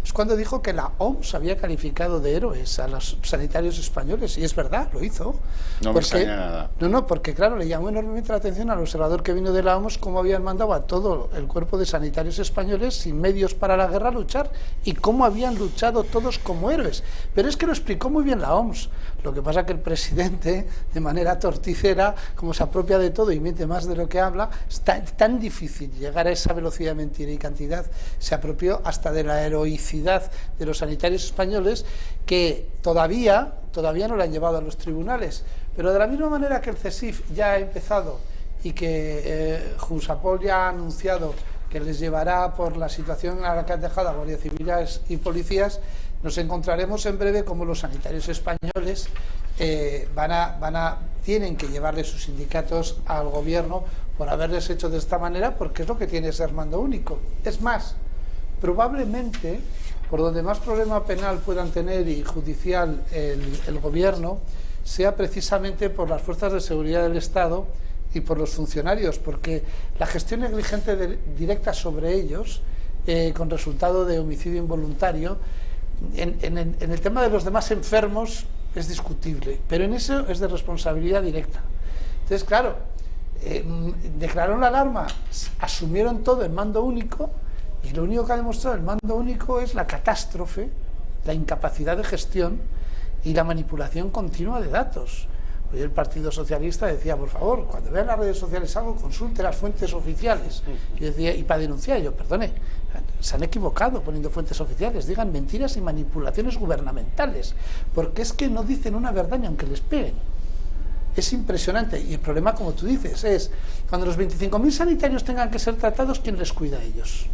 es cuando dijo que la OMS había calificado de héroes a los sanitarios españoles, y es verdad, lo hizo. No me extraña nada. No, porque claro, le llamó enormemente la atención al observador que vino de la OMS cómo habían mandado a todo el cuerpo de sanitarios españoles sin medios para la guerra a luchar, y cómo habían luchado todos como héroes. Pero es que lo explicó muy bien la OMS. Lo que pasa que el presidente, de manera torticera, como se apropia de todo y miente más de lo que habla, es tan difícil llegar a esa velocidad de mentira y cantidad, se apropió hasta de la heroicidad de los sanitarios españoles, que todavía no la han llevado a los tribunales. Pero de la misma manera que el CSIF ya ha empezado y que Jusapol ya ha anunciado que les llevará por la situación a la que han dejado a guardias civiles y policías, nos encontraremos en breve como los sanitarios españoles tienen que llevarle sus sindicatos al gobierno por haberles hecho de esta manera, porque es lo que tiene ser mando único. Es más, probablemente por donde más problema penal puedan tener y judicial el gobierno sea precisamente por las fuerzas de seguridad del Estado y por los funcionarios, porque la gestión negligente directa sobre ellos, con resultado de homicidio involuntario, en el tema de los demás enfermos es discutible, pero en eso es de responsabilidad directa. Entonces, claro, declararon la alarma, asumieron todo en mando único, y lo único que ha demostrado el mando único es la catástrofe, la incapacidad de gestión y la manipulación continua de datos. Hoy el Partido Socialista decía, por favor, cuando vean las redes sociales algo, consulte las fuentes oficiales. Y decía, y para denunciar, yo, perdone, se han equivocado poniendo fuentes oficiales, digan mentiras y manipulaciones gubernamentales, porque es que no dicen una verdad ni aunque les peguen. Es impresionante, y el problema, como tú dices, es cuando los 25.000 sanitarios tengan que ser tratados, ¿quién les cuida a ellos?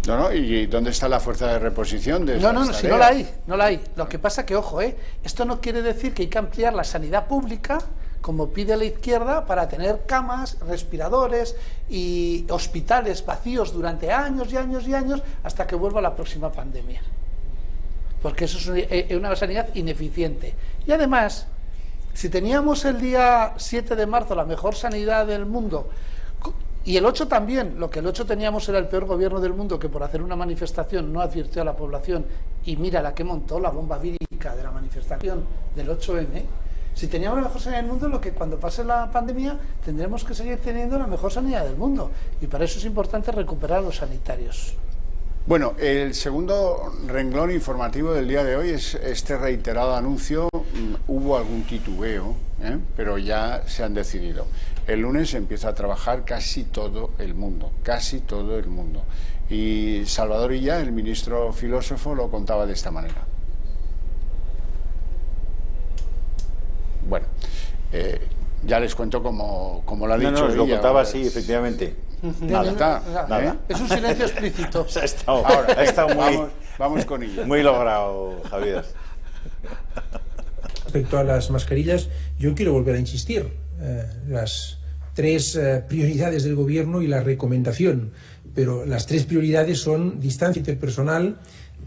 No, ¿y dónde está la fuerza de reposición de esas tareas? Si no la hay. Lo que pasa que, ojo, esto no quiere decir que hay que ampliar la sanidad pública, como pide la izquierda, para tener camas, respiradores y hospitales vacíos durante años y años y años hasta que vuelva la próxima pandemia. Porque eso es una sanidad ineficiente. Y además, si teníamos el día 7 de marzo la mejor sanidad del mundo, y el 8 también, lo que el 8 teníamos era el peor gobierno del mundo, que por hacer una manifestación no advirtió a la población, y mira la que montó, la bomba vírica de la manifestación del 8M. Si teníamos la mejor sanidad del mundo, lo que cuando pase la pandemia tendremos que seguir teniendo la mejor sanidad del mundo, y para eso es importante recuperar a los sanitarios. Bueno, el segundo renglón informativo del día de hoy es este reiterado anuncio. Hubo algún titubeo, pero ya se han decidido. El lunes empieza a trabajar casi todo el mundo. Y Salvador Illa, el ministro filósofo, lo contaba de esta manera. Bueno, ya les cuento como lo ha dicho Illa. Lo contaba así, pues, efectivamente. Nada. Es un silencio explícito. Ha estado muy, vamos con Illa. Muy logrado, Javier. Respecto a las mascarillas, yo quiero volver a insistir. Las tres prioridades del gobierno y la recomendación, pero las tres prioridades son distancia interpersonal,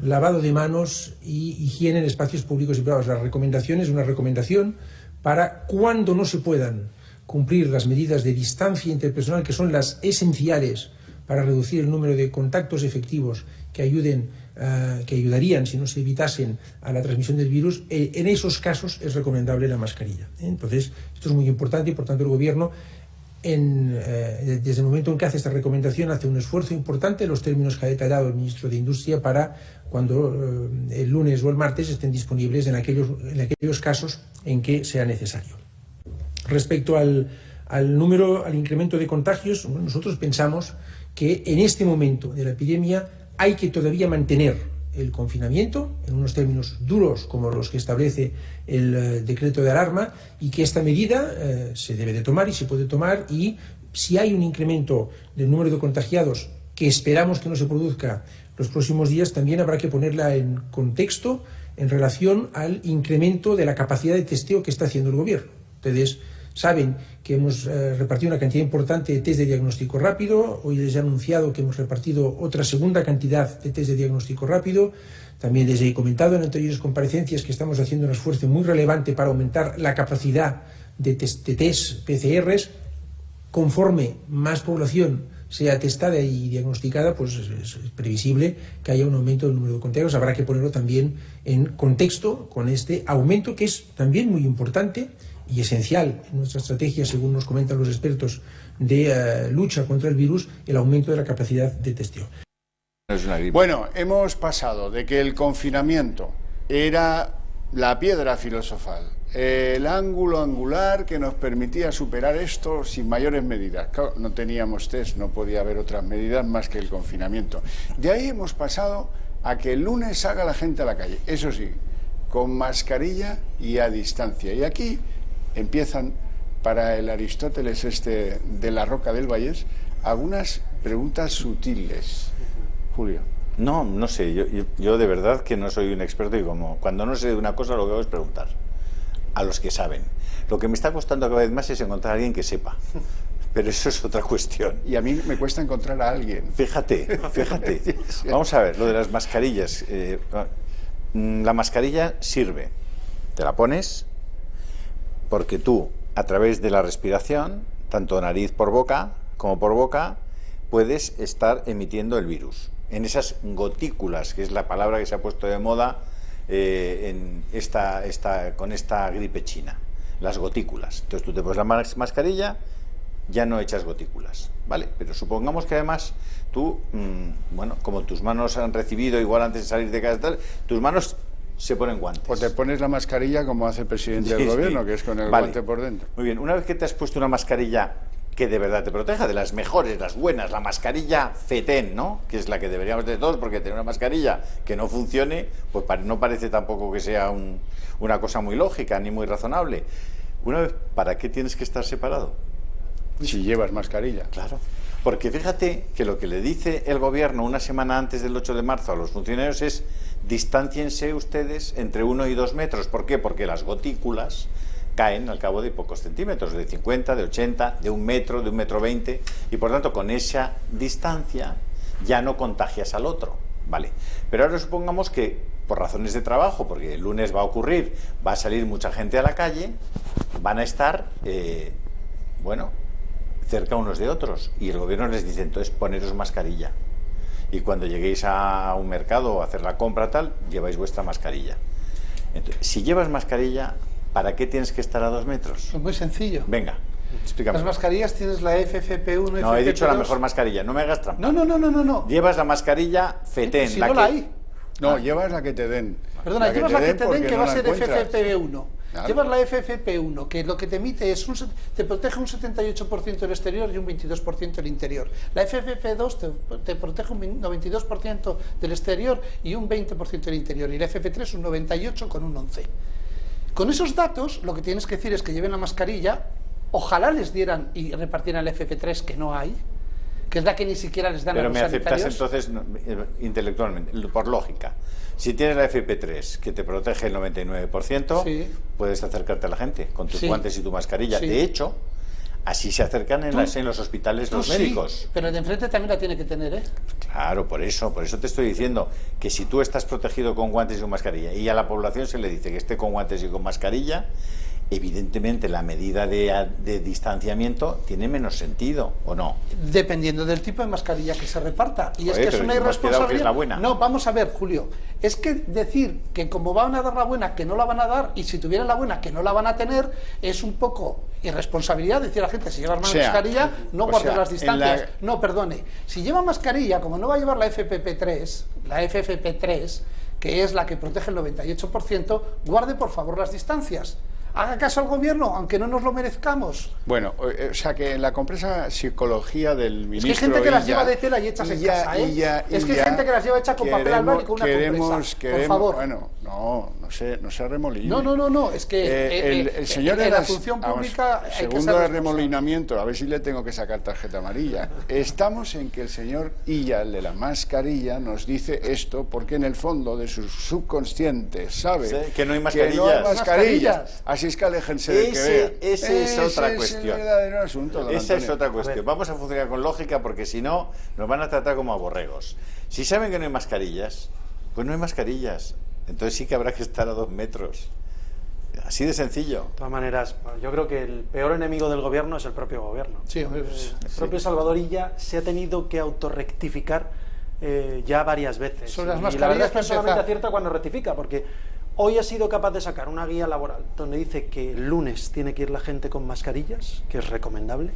lavado de manos y higiene en espacios públicos y privados. La recomendación es una recomendación para cuando no se puedan cumplir las medidas de distancia interpersonal, que son las esenciales para reducir el número de contactos efectivos que ayudarían, si no se evitasen, a la transmisión del virus. En esos casos es recomendable la mascarilla. Entonces, esto es muy importante y, por tanto, el Gobierno, desde el momento en que hace esta recomendación, hace un esfuerzo importante en los términos que ha detallado el ministro de Industria para cuando el lunes o el martes estén disponibles en aquellos casos en que sea necesario. Respecto al incremento de contagios, nosotros pensamos que en este momento de la epidemia hay que todavía mantener el confinamiento en unos términos duros como los que establece el decreto de alarma, y que esta medida se debe de tomar y se puede tomar, y si hay un incremento del número de contagiados, que esperamos que no se produzca los próximos días, también habrá que ponerla en contexto en relación al incremento de la capacidad de testeo que está haciendo el Gobierno. Entonces, saben que hemos repartido una cantidad importante de test de diagnóstico rápido. Hoy les he anunciado que hemos repartido otra segunda cantidad de test de diagnóstico rápido. También les he comentado en anteriores comparecencias que estamos haciendo un esfuerzo muy relevante para aumentar la capacidad de test PCRs. Conforme más población sea testada y diagnosticada, pues es previsible que haya un aumento del número de contagios. Habrá que ponerlo también en contexto con este aumento, que es también muy importante y esencial en nuestra estrategia, según nos comentan los expertos de lucha contra el virus, el aumento de la capacidad de testeo. Bueno, hemos pasado de que el confinamiento era la piedra filosofal, el ángulo angular que nos permitía superar esto sin mayores medidas. Claro, no teníamos test, no podía haber otras medidas más que el confinamiento. De ahí hemos pasado a que el lunes salga la gente a la calle, eso sí, con mascarilla y a distancia. Y aquí empiezan, para el Aristóteles de la Roca del Vallés, algunas preguntas sutiles. Julio. No sé, yo de verdad que no soy un experto y como cuando no sé de una cosa lo que hago es preguntar a los que saben. Lo que me está costando cada vez más es encontrar a alguien que sepa, pero eso es otra cuestión. Y a mí me cuesta encontrar a alguien. Fíjate. Sí. Vamos a ver, lo de las mascarillas. La mascarilla sirve, te la pones porque tú a través de la respiración, tanto nariz por boca como por boca, puedes estar emitiendo el virus. En esas gotículas, que es la palabra que se ha puesto de moda con esta gripe china, las gotículas. Entonces tú te pones la mascarilla, ya no echas gotículas, ¿vale? Pero supongamos que además tú, bueno, como tus manos han recibido, igual antes de salir de casa, tus manos se ponen guantes. O te pones la mascarilla como hace el presidente del gobierno, que es con el guante por dentro. Muy bien, una vez que te has puesto una mascarilla que de verdad te proteja, de las mejores, las buenas, la mascarilla FETEN, ¿no? Que es la que deberíamos de todos, porque tener una mascarilla que no funcione, pues no parece tampoco que sea una cosa muy lógica ni muy razonable. Una vez, ¿para qué tienes que estar separado? Si llevas mascarilla. Claro. Porque fíjate que lo que le dice el gobierno una semana antes del 8 de marzo a los funcionarios es: distánciense ustedes entre 1 y 2 metros. ¿Por qué? Porque las gotículas caen al cabo de pocos centímetros, de 50, de 80, de 1 metro, de 1,20 metros, y por tanto con esa distancia ya no contagias al otro, ¿vale? Pero ahora supongamos que por razones de trabajo, porque el lunes va a ocurrir, va a salir mucha gente a la calle, van a estar, bueno, cerca unos de otros, y el gobierno les dice: entonces poneros mascarilla, y cuando lleguéis a un mercado o a hacer la compra tal, lleváis vuestra mascarilla. Entonces, si llevas mascarilla, ¿para qué tienes que estar a 2 metros? Es muy sencillo. Venga, explícame. Las mascarillas tienes la FFP1, No, FFP2. he dicho la mejor mascarilla, no me hagas trampa. No. Llevas la mascarilla FETEN. Si no la hay. No, llevas la que te den. Perdona, llevas la que te den, que va a ser encuentras. FFP1. Claro. Llevas la FFP1, que lo que te emite es te protege un 78% el exterior y un 22% el interior. La FFP2 te protege un 92% del exterior y un 20% del interior. Y la FFP3 un 98% con un 11%. Con esos datos, lo que tienes que decir es que lleven la mascarilla. Ojalá les dieran y repartieran el FFP3, que no hay, que es la que ni siquiera les dan a los sanitarios. Pero me aceptas entonces intelectualmente, por lógica. Si tienes la FP3 que te protege el 99%, sí, puedes acercarte a la gente con tus sí, guantes y tu mascarilla. Sí. De hecho, así se acercan en los hospitales los médicos. Sí, pero el de enfrente también la tiene que tener, ¿eh? Claro, por eso te estoy diciendo que si tú estás protegido con guantes y con mascarilla y a la población se le dice que esté con guantes y con mascarilla, evidentemente la medida de distanciamiento tiene menos sentido, ¿o no? Dependiendo del tipo de mascarilla que se reparta. Y Joder, es que es una irresponsabilidad. Que es la buena. No, vamos a ver, Julio. Es que decir que como van a dar la buena, que no la van a dar, y si tuvieran la buena, que no la van a tener, es un poco irresponsabilidad decir a la gente: si llevas mascarilla, no guardes las distancias. No, perdone. Si lleva mascarilla, como no va a llevar la FFP3, que es la que protege el 98%, guarde por favor las distancias. Haga caso al gobierno, aunque no nos lo merezcamos. Bueno, o sea que en la compleja psicología del ministro... Es que hay gente que las lleva de tela y hechas en casa, ¿eh? Es que hay gente que las lleva hechas con papel albal y con una compresa. Por favor. Bueno, no no se arremoline. No, es que el señor en la función pública hay que segundo ser responsable. arremolinamiento, a ver si le tengo que sacar tarjeta amarilla. Estamos en que el señor Illa, el de la mascarilla, nos dice esto porque en el fondo de su subconsciente sabe sí, que no hay mascarillas. Así es que aléjense del que vean. Esa es otra cuestión. Es el verdadero asunto, don Esa es Antonio. otra cuestión. Vamos a funcionar con lógica porque si no nos van a tratar como a borregos. Si saben que no hay mascarillas, pues no hay mascarillas. Entonces sí que habrá que estar a 2 metros. Así de sencillo. De todas maneras, yo creo que el peor enemigo del gobierno es el propio gobierno. Sí, El propio Salvador Illa se ha tenido que autorrectificar ya varias veces. Sobre las Y la mascarillas, verdad es que para solamente empezar. acierta cuando rectifica, porque hoy ha sido capaz de sacar una guía laboral donde dice que el lunes tiene que ir la gente con mascarillas, que es recomendable,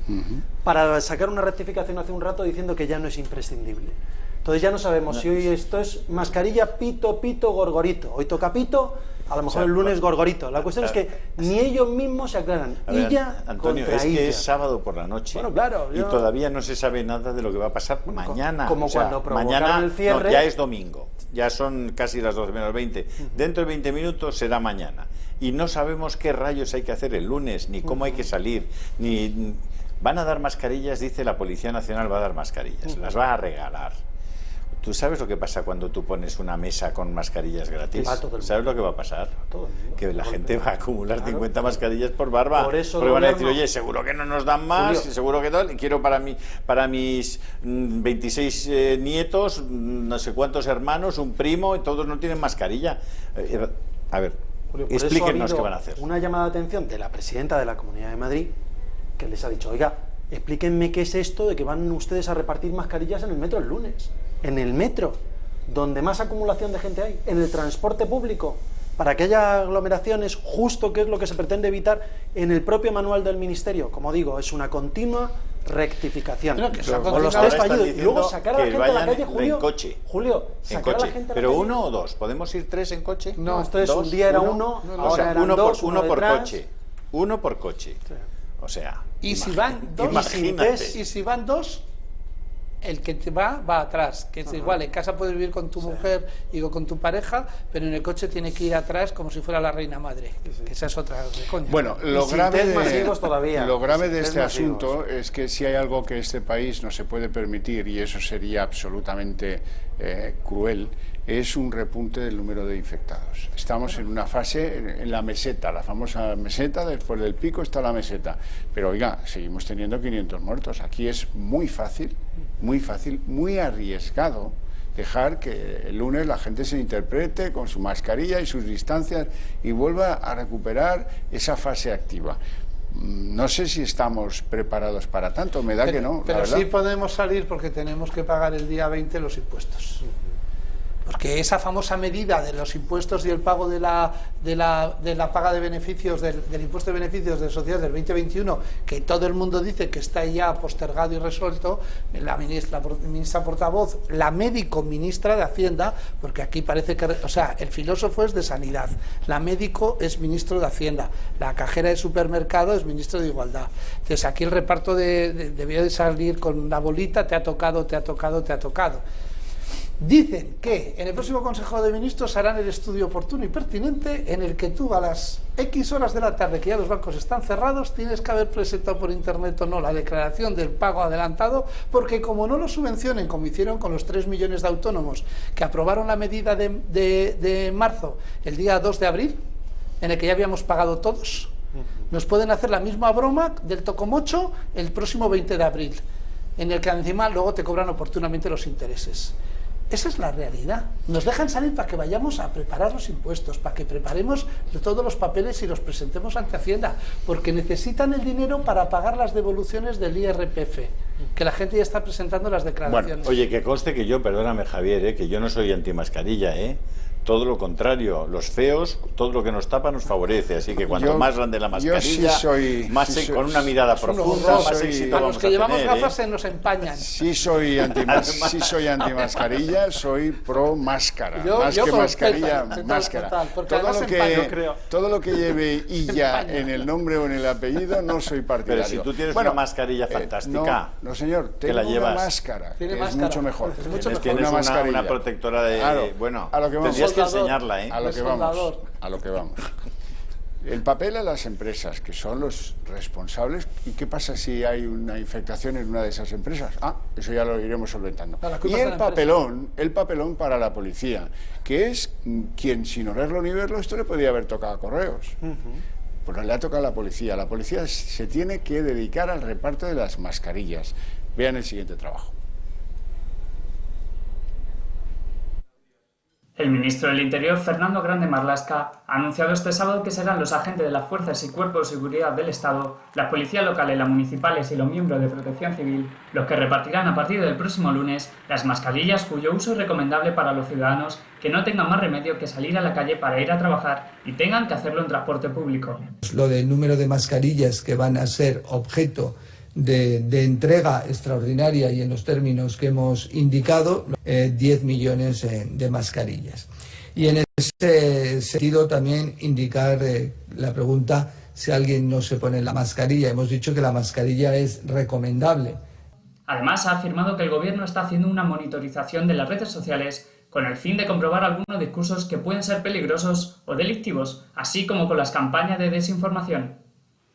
para sacar una rectificación hace un rato diciendo que ya no es imprescindible. Entonces ya no sabemos si hoy esto es mascarilla, pito, gorgorito. Hoy toca pito, a lo mejor el lunes gorgorito. La cuestión es que ni ellos mismos se aclaran. A ver, Illa Antonio, contra es que Illa. es sábado por la noche. Bueno, claro, y todavía no se sabe nada de lo que va a pasar mañana. como cuando provocaron mañana, el cierre. no, ya es domingo. Ya son casi las 12 menos 20. Dentro de 20 minutos será mañana. Y no sabemos qué rayos hay que hacer el lunes, ni cómo hay que salir, ni... Van a dar mascarillas, dice la Policía Nacional, va a dar mascarillas. Las va a regalar. ¿Tú sabes lo que pasa cuando tú pones una mesa con mascarillas gratis? ¿Sabes lo que va a pasar? Que la gente va a acumular 50 mascarillas por barba. Por eso porque van a decir, gobierno... oye, seguro que no nos dan más, Julio. seguro que tal, y quiero para mis 26 nietos, no sé cuántos hermanos, un primo, y todos no tienen mascarilla. A ver, Julio, por eso explíquenos ha qué habido van a hacer. una llamada de atención de la presidenta de la Comunidad de Madrid que les ha dicho, oiga, explíquenme qué es esto de que van ustedes a repartir mascarillas en el metro el lunes. En el metro, donde más acumulación de gente hay, en el transporte público, para que haya aglomeraciones, justo que es lo que se pretende evitar en el propio manual del Ministerio. Como digo, es una continua rectificación. Pero que se ha Con los continuado. test Ahora están fallidos. Y luego diciendo sacar a la que gente a la vayan calle, Julio. en coche. Julio, En sacar a la coche. gente a la ¿Pero calle. 1 o 2? ¿Podemos ir 3 en coche? No, entonces ¿Dos? un día era uno, O ahora sea, eran uno dos, uno por detrás. coche. Uno por coche. Sí. O sea, Y si van dos, imagínate. y si van dos, el que te va atrás, que es igual, en casa puedes vivir con tu mujer y con tu pareja, pero en el coche tiene que ir atrás como si fuera la reina madre, que esa es otra de coña. Bueno, lo sin grave, test masivos todavía. lo grave de Sin este test masivos. asunto es que si hay algo que este país no se puede permitir, y eso sería absolutamente cruel, es un repunte del número de infectados. Estamos en una fase, en la meseta, la famosa meseta, después del pico está la meseta. Pero oiga, seguimos teniendo 500 muertos. Aquí es muy fácil, muy arriesgado dejar que el lunes la gente se interprete con su mascarilla y sus distancias y vuelva a recuperar esa fase activa. No sé si estamos preparados para tanto, me da que no. Pero la verdad. sí podemos salir porque tenemos que pagar el día 20 los impuestos. Porque esa famosa medida de los impuestos y el pago de la paga de beneficios, del impuesto de beneficios de sociedades del 2021, que todo el mundo dice que está ya postergado y resuelto, la ministra portavoz, la médico ministra de Hacienda, porque aquí parece que, o sea, el filósofo es de Sanidad, la médico es ministro de Hacienda, la cajera de supermercado es ministro de Igualdad. Entonces aquí el reparto debió de salir con la bolita, te ha tocado. Dicen que en el próximo Consejo de Ministros harán el estudio oportuno y pertinente en el que tú a las X horas de la tarde, que ya los bancos están cerrados, tienes que haber presentado por internet o no la declaración del pago adelantado, porque como no lo subvencionen, como hicieron con los 3 millones de autónomos que aprobaron la medida de marzo, el día 2 de abril, en el que ya habíamos pagado todos, nos pueden hacer la misma broma del tocomocho el próximo 20 de abril, en el que encima luego te cobran oportunamente los intereses. Esa es la realidad. Nos dejan salir para que vayamos a preparar los impuestos, para que preparemos todos los papeles y los presentemos ante Hacienda, porque necesitan el dinero para pagar las devoluciones del IRPF, que la gente ya está presentando las declaraciones. Bueno, oye, que conste que yo, perdóname Javier, que yo no soy antimascarilla, todo lo contrario, los feos, todo lo que nos tapa nos favorece, así que cuanto más grande la mascarilla, con una mirada profunda, más éxito a vamos los que a llevamos tener, gafas se nos empañan. Sí soy antimascarilla, soy pro máscara, más yo que mascarilla, total, máscara. porque Todo lo que lleve Illa en el nombre o en el apellido no soy partidario. Pero si tú tienes una mascarilla fantástica, no señor, tengo que la llevas, una máscara, que es máscara, mucho mejor. es mucho mejor. Tienes una una protectora de, claro, bueno, a lo que vamos. tendrías que enseñarla, ¿eh? A lo que vamos, a lo que vamos. El papel a las empresas, que son los responsables, ¿y qué pasa si hay una infectación en una de esas empresas? Eso ya lo iremos solventando. Y el papelón para la policía, que es quien, sin olerlo ni verlo, esto le podía haber tocado a Correos. Pues no le ha tocado a la policía. La policía se tiene que dedicar al reparto de las mascarillas. Vean el siguiente trabajo. El ministro del Interior, Fernando Grande Marlaska, ha anunciado este sábado que serán los agentes de las fuerzas y cuerpos de seguridad del Estado, las policías locales, las municipales y los miembros de Protección Civil los que repartirán a partir del próximo lunes las mascarillas cuyo uso es recomendable para los ciudadanos que no tengan más remedio que salir a la calle para ir a trabajar y tengan que hacerlo en transporte público. Lo del número de mascarillas que van a ser objeto de entrega extraordinaria y en los términos que hemos indicado, 10 millones de mascarillas. Y en ese sentido también indicar la pregunta si alguien no se pone la mascarilla. Hemos dicho que la mascarilla es recomendable. Además, ha afirmado que el Gobierno está haciendo una monitorización de las redes sociales con el fin de comprobar algunos discursos que pueden ser peligrosos o delictivos, así como con las campañas de desinformación.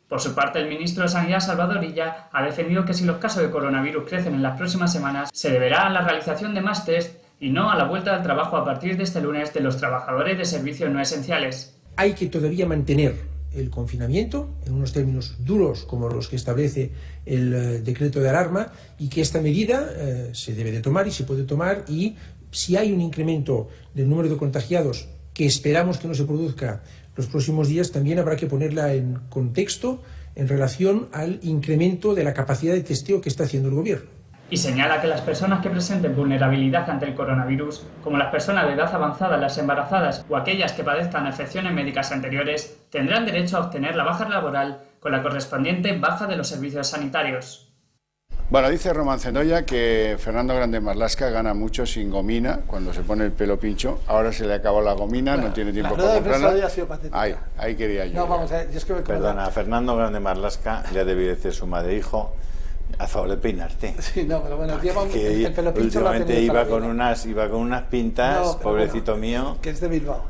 Por su parte, el ministro de Sanidad, Salvador Illa, ha defendido que si los casos de coronavirus crecen en las próximas semanas, se deberá a la realización de más test y no a la vuelta al trabajo a partir de este lunes de los trabajadores de servicios no esenciales. Hay que todavía mantener el confinamiento en unos términos duros como los que establece el decreto de alarma y que esta medida se debe de tomar y se puede tomar, y si hay un incremento del número de contagiados que esperamos que no se produzca los próximos días, también habrá que ponerla en contexto en relación al incremento de la capacidad de testeo que está haciendo el Gobierno. Y señala que las personas que presenten vulnerabilidad ante el coronavirus, como las personas de edad avanzada, las embarazadas o aquellas que padezcan afecciones médicas anteriores, tendrán derecho a obtener la baja laboral con la correspondiente baja de los servicios sanitarios. Bueno, dice Román Zendoya que Fernando Grande Marlaska gana mucho sin gomina cuando se pone el pelo pincho. Ahora se le acabó la gomina, no tiene tiempo para comprarla. Ha sido patética. Ahí quería yo. No, vamos a ver, es que Perdona, a Fernando Grande Marlaska le ha debido decir su madre: hijo, a favor de peinarte. Sí, no, pero bueno, el pelo pincho últimamente iba con unas pintas, pobrecito mío. Que es de Bilbao.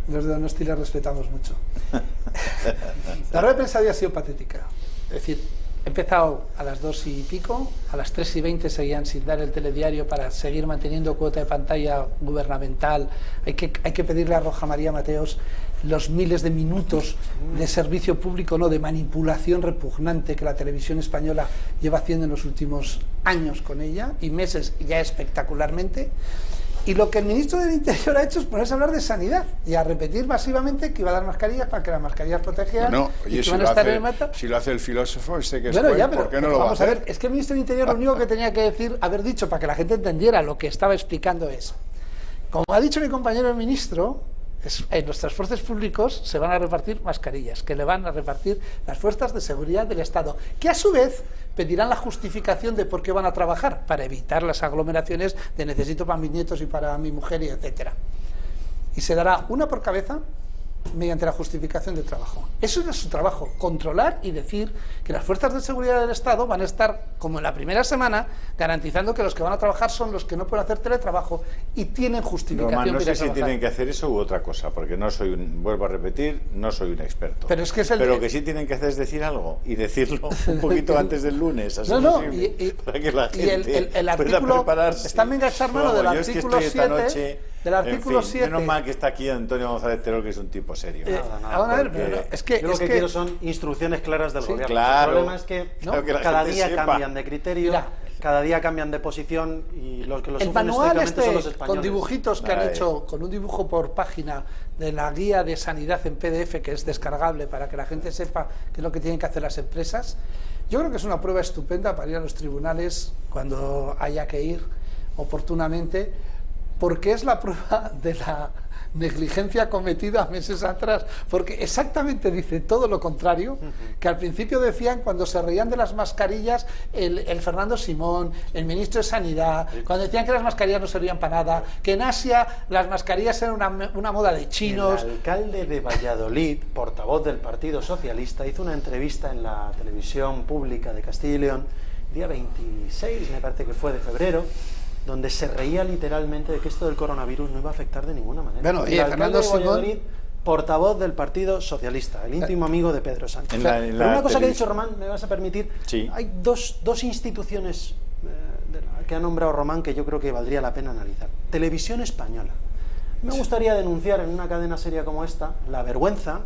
Los de Donosti le respetamos mucho. La rueda de prensa ha sido patética. Es decir, he empezado a las 2 y pico, a las 3 y 20 seguían sin dar el telediario para seguir manteniendo cuota de pantalla gubernamental. Hay que pedirle a Roja María Mateos los miles de minutos de servicio público, no, de manipulación repugnante que la televisión española lleva haciendo en los últimos años con ella, y meses ya espectacularmente. Y lo que el ministro del Interior ha hecho es ponerse a hablar de sanidad y a repetir masivamente que iba a dar mascarillas para que las mascarillas protegieran. Bueno, oye, y que van a estar en el meta. Si lo hace el filósofo que es bueno, juez, ¿por qué no lo va a hacer? Vamos a ver, es que el ministro del Interior lo único que tenía que decir, haber dicho, para que la gente entendiera lo que estaba explicando es: como ha dicho mi compañero el ministro, en los transportes públicos se van a repartir mascarillas, que le van a repartir las fuerzas de seguridad del Estado, que a su vez pedirán la justificación de por qué van a trabajar, para evitar las aglomeraciones de necesito para mis nietos y para mi mujer, y etcétera. Y se dará una por cabeza mediante la justificación del trabajo. Eso es su trabajo, controlar y decir que las fuerzas de seguridad del Estado van a estar, como en la primera semana, garantizando que los que van a trabajar son los que no pueden hacer teletrabajo y tienen justificación. Román, no sé si tienen que hacer eso u otra cosa, porque no soy vuelvo a repetir, no soy un experto. Pero es que lo que sí tienen que hacer es decir algo, y decirlo un poquito antes del lunes, así para que la gente el pueda artículo, prepararse. Está bien enganchar mano del artículo 7. Del artículo 7. Menos mal que está aquí Antonio González Terol, que es un tipo serio. A ver, pero es que yo lo que quiero son instrucciones claras del gobierno. Claro, el problema es que cada día cambian de criterio, cada día cambian de posición, y los que lo sufren estrictamente son los españoles. Con dibujitos que han hecho, con un dibujo por página de la guía de sanidad en PDF, que es descargable para que la gente sepa qué es lo que tienen que hacer las empresas. Yo creo que es una prueba estupenda para ir a los tribunales cuando haya que ir oportunamente, porque es la prueba de la negligencia cometida meses atrás, porque exactamente dice todo lo contrario, que al principio decían, cuando se reían de las mascarillas, el Fernando Simón, el ministro de Sanidad, cuando decían que las mascarillas no servían para nada, que en Asia las mascarillas eran una moda de chinos. El alcalde de Valladolid, portavoz del Partido Socialista, hizo una entrevista en la televisión pública de Castilla y León, día 26, me parece que fue, de febrero, donde se reía literalmente de que esto del coronavirus no iba a afectar de ninguna manera. Bueno, y el alcalde de Fernando Valladolid, portavoz del Partido Socialista, el íntimo amigo de Pedro Sánchez. En la una cosa que ha televisión. dicho Román, me vas a permitir, Sí. hay dos instituciones que ha nombrado Román que yo creo que valdría la pena analizar. Televisión Española. Me gustaría denunciar en una cadena seria como esta la vergüenza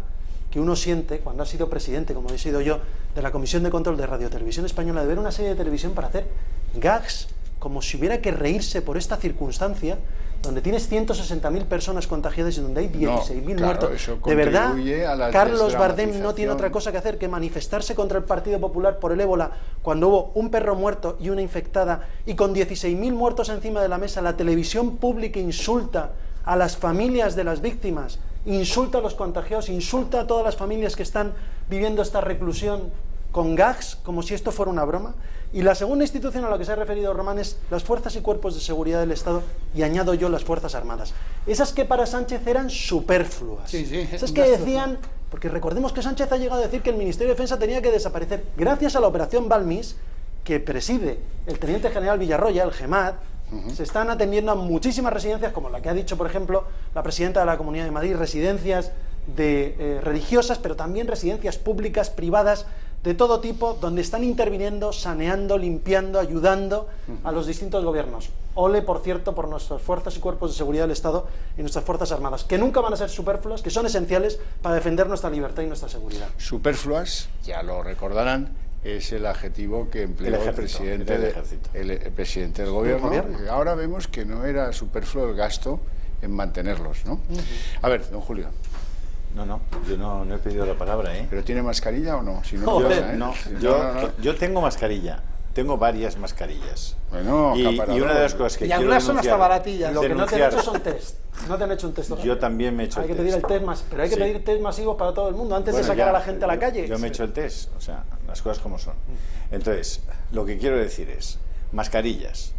que uno siente cuando ha sido presidente, como he sido yo, de la Comisión de Control de Radio Televisión Española, de ver una serie de televisión para hacer gags como si hubiera que reírse por esta circunstancia donde tienes 160.000 personas contagiadas y donde hay 16.000 claro, muertos. eso De verdad, contribuye a la Carlos Bardem no desdramatización. tiene otra cosa que hacer que manifestarse contra el Partido Popular por el ébola cuando hubo un perro muerto y una infectada y con 16.000 muertos encima de la mesa. La televisión pública insulta a las familias de las víctimas, insulta a los contagiados, insulta a todas las familias que están viviendo esta reclusión con gags, como si esto fuera una broma. Y la segunda institución a la que se ha referido Román es las fuerzas y cuerpos de seguridad del Estado, y añado yo las Fuerzas Armadas. Esas que para Sánchez eran superfluas. Sí, sí, esas un que gasto. decían, porque recordemos que Sánchez ha llegado a decir que el Ministerio de Defensa tenía que desaparecer gracias a la operación Balmis, que preside el teniente general Villarroya, el GEMAT. Se están atendiendo a muchísimas residencias, como la que ha dicho, por ejemplo, la presidenta de la Comunidad de Madrid, residencias religiosas, pero también residencias públicas, privadas, de todo tipo, donde están interviniendo, saneando, limpiando, ayudando a los distintos gobiernos. Ole, por cierto, por nuestras fuerzas y cuerpos de seguridad del Estado y nuestras Fuerzas Armadas, que nunca van a ser superfluas, que son esenciales para defender nuestra libertad y nuestra seguridad. Superfluas, ya lo recordarán, es el adjetivo que empleó el presidente del gobierno. Ahora vemos que no era superfluo el gasto en mantenerlos, ¿no? A ver, don Julio. No, yo no he pedido la palabra, ¿eh? ¿Pero tiene mascarilla o no? Si no, yo tengo mascarilla. Tengo varias mascarillas. Bueno, y una de las cosas que y quiero algunas son denunciar, hasta baratillas. Lo que no te han hecho son test. No te han hecho un test. Yo también me he hecho hay el que test. pedir el test más, pero hay que pedir test masivos para todo el mundo antes de sacar ya, a la gente a la calle. Yo me he hecho el test, o sea, las cosas como son. Entonces, lo que quiero decir es, mascarillas.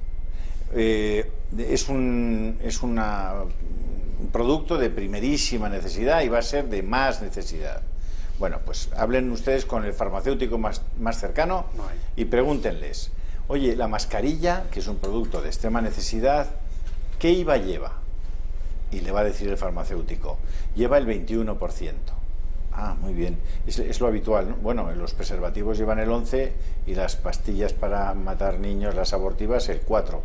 Es un producto de primerísima necesidad y va a ser de más necesidad. Bueno, pues hablen ustedes con el farmacéutico más cercano y pregúntenles, oye, la mascarilla, que es un producto de extrema necesidad, ¿qué IVA lleva? Y le va a decir el farmacéutico, lleva el 21%. Ah, muy bien, es lo habitual, ¿no? Bueno, los preservativos llevan el 11% y las pastillas para matar niños, las abortivas, el 4%.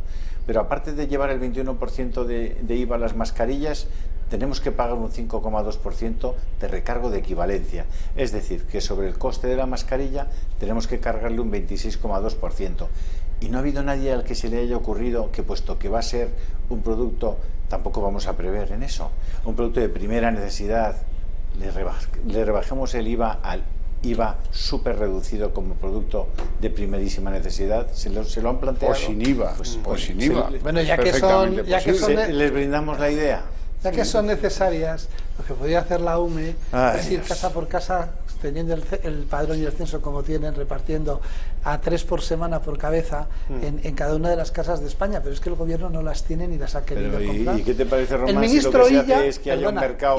Pero aparte de llevar el 21% de IVA a las mascarillas, tenemos que pagar un 5,2% de recargo de equivalencia. Es decir, que sobre el coste de la mascarilla tenemos que cargarle un 26,2%. Y no ha habido nadie al que se le haya ocurrido que, puesto que va a ser un producto, tampoco vamos a prever en eso, un producto de primera necesidad, le rebajemos el IVA al IVA súper reducido como producto de primerísima necesidad. ¿Se lo han planteado? O sin IVA. Pues sin IVA. Bueno, ya que son ¿Les brindamos la idea? Ya que son necesarias, lo que podría hacer la UME es ir casa por casa, teniendo el padrón y el censo como tienen, repartiendo a 3 por semana por cabeza en cada una de las casas de España, pero es que el gobierno no las tiene ni las ha querido comprar. ¿Y qué te parece, Román, el ministro si lo que se Illa, hace es que haya un mercado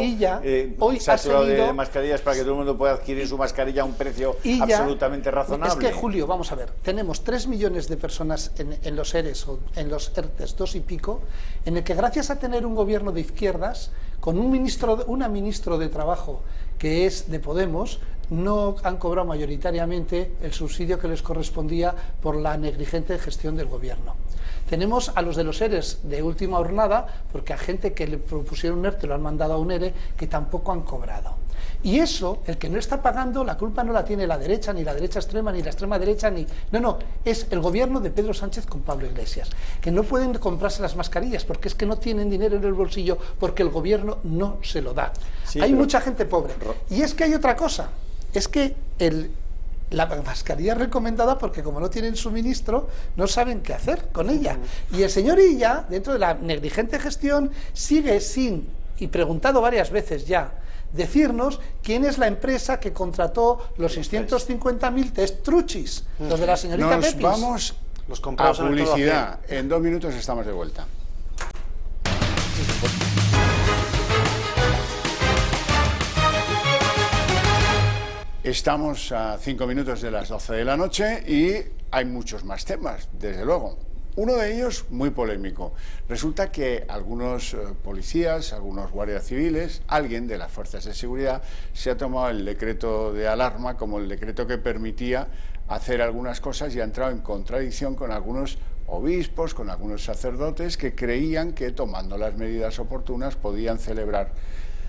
hoy saturado ha seguido, de mascarillas para que todo el mundo pueda adquirir su mascarilla a un precio absolutamente razonable? Es que, Julio, vamos a ver, tenemos 3 millones de personas en los ERES o en los ERTES, 2 y pico, en el que gracias a tener un gobierno de izquierdas, con una ministro de Trabajo que es de Podemos, no han cobrado mayoritariamente el subsidio que les correspondía por la negligente gestión del gobierno. Tenemos a los de los ERES de última jornada, porque a gente que le propusieron un ERTE lo han mandado a un ERE, que tampoco han cobrado. Y eso, el que no está pagando, la culpa no la tiene la derecha, ni la derecha extrema, ni la extrema derecha, ni... No, es el gobierno de Pedro Sánchez con Pablo Iglesias, que no pueden comprarse las mascarillas, porque es que no tienen dinero en el bolsillo, porque el gobierno no se lo da. Sí, hay mucha gente pobre. Y es que hay otra cosa, es que la mascarilla es recomendada porque como no tienen suministro, no saben qué hacer con ella. Y el señor Illa, dentro de la negligente gestión, sigue sin, y preguntado varias veces ya, decirnos quién es la empresa que contrató los 650.000 test truchis, los de la señorita Pepis. Nos vamos a publicidad. En 2 minutos estamos de vuelta. Estamos a 5 minutos de las 12 de la noche y hay muchos más temas, desde luego. Uno de ellos muy polémico. Resulta que algunos policías, algunos guardias civiles, alguien de las fuerzas de seguridad se ha tomado el decreto de alarma como el decreto que permitía hacer algunas cosas y ha entrado en contradicción con algunos obispos, con algunos sacerdotes que creían que tomando las medidas oportunas podían celebrar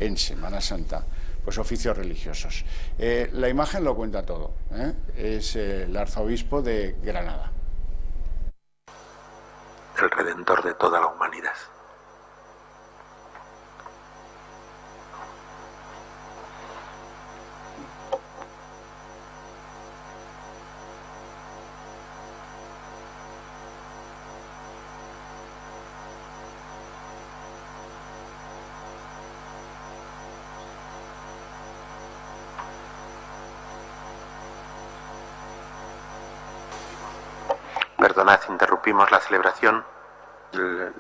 en Semana Santa pues oficios religiosos. La imagen lo cuenta todo, es el arzobispo de Granada. El Redentor de toda la humanidad. Perdonad, interrumpimos la celebración.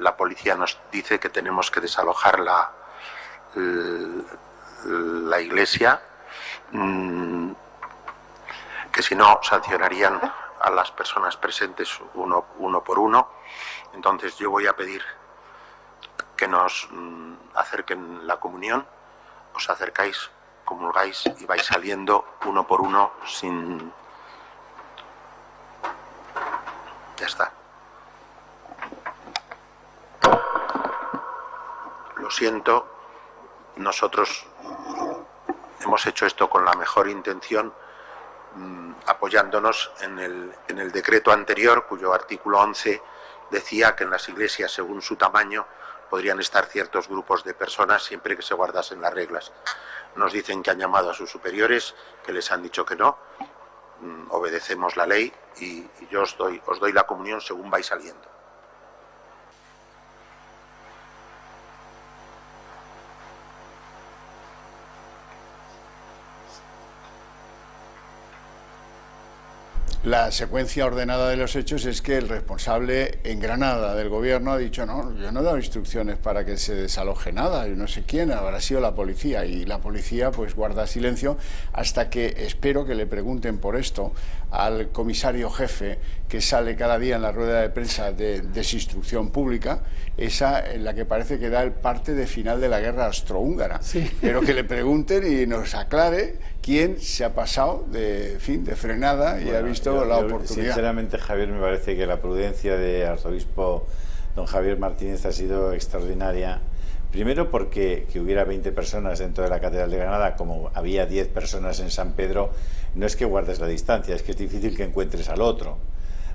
La policía nos dice que tenemos que desalojar la iglesia, que si no sancionarían a las personas presentes uno por uno. Entonces yo voy a pedir que nos acerquen la comunión, os acercáis, comulgáis y vais saliendo uno por uno sin... Ya está. Lo siento, nosotros hemos hecho esto con la mejor intención, apoyándonos en el decreto anterior, cuyo artículo 11 decía que en las iglesias, según su tamaño, podrían estar ciertos grupos de personas siempre que se guardasen las reglas. Nos dicen que han llamado a sus superiores, que les han dicho que no. Obedecemos la ley y yo os doy la comunión según vais saliendo. La secuencia ordenada de los hechos es que el responsable en Granada del gobierno ha dicho no, yo no he dado instrucciones para que se desaloje nada, yo no sé quién, habrá sido la policía, y la policía pues guarda silencio hasta que espero que le pregunten por esto al comisario jefe que sale cada día en la rueda de prensa de desinstrucción pública, esa en la que parece que da el parte de final de la guerra austrohúngara, sí. Pero que le pregunten y nos aclare quién se ha pasado de frenada y ha visto la oportunidad. Sinceramente, Javier, me parece que la prudencia de arzobispo don Javier Martínez ha sido extraordinaria. Primero porque que hubiera 20 personas dentro de la Catedral de Granada, como había 10 personas en San Pedro, no es que guardes la distancia, es que es difícil que encuentres al otro,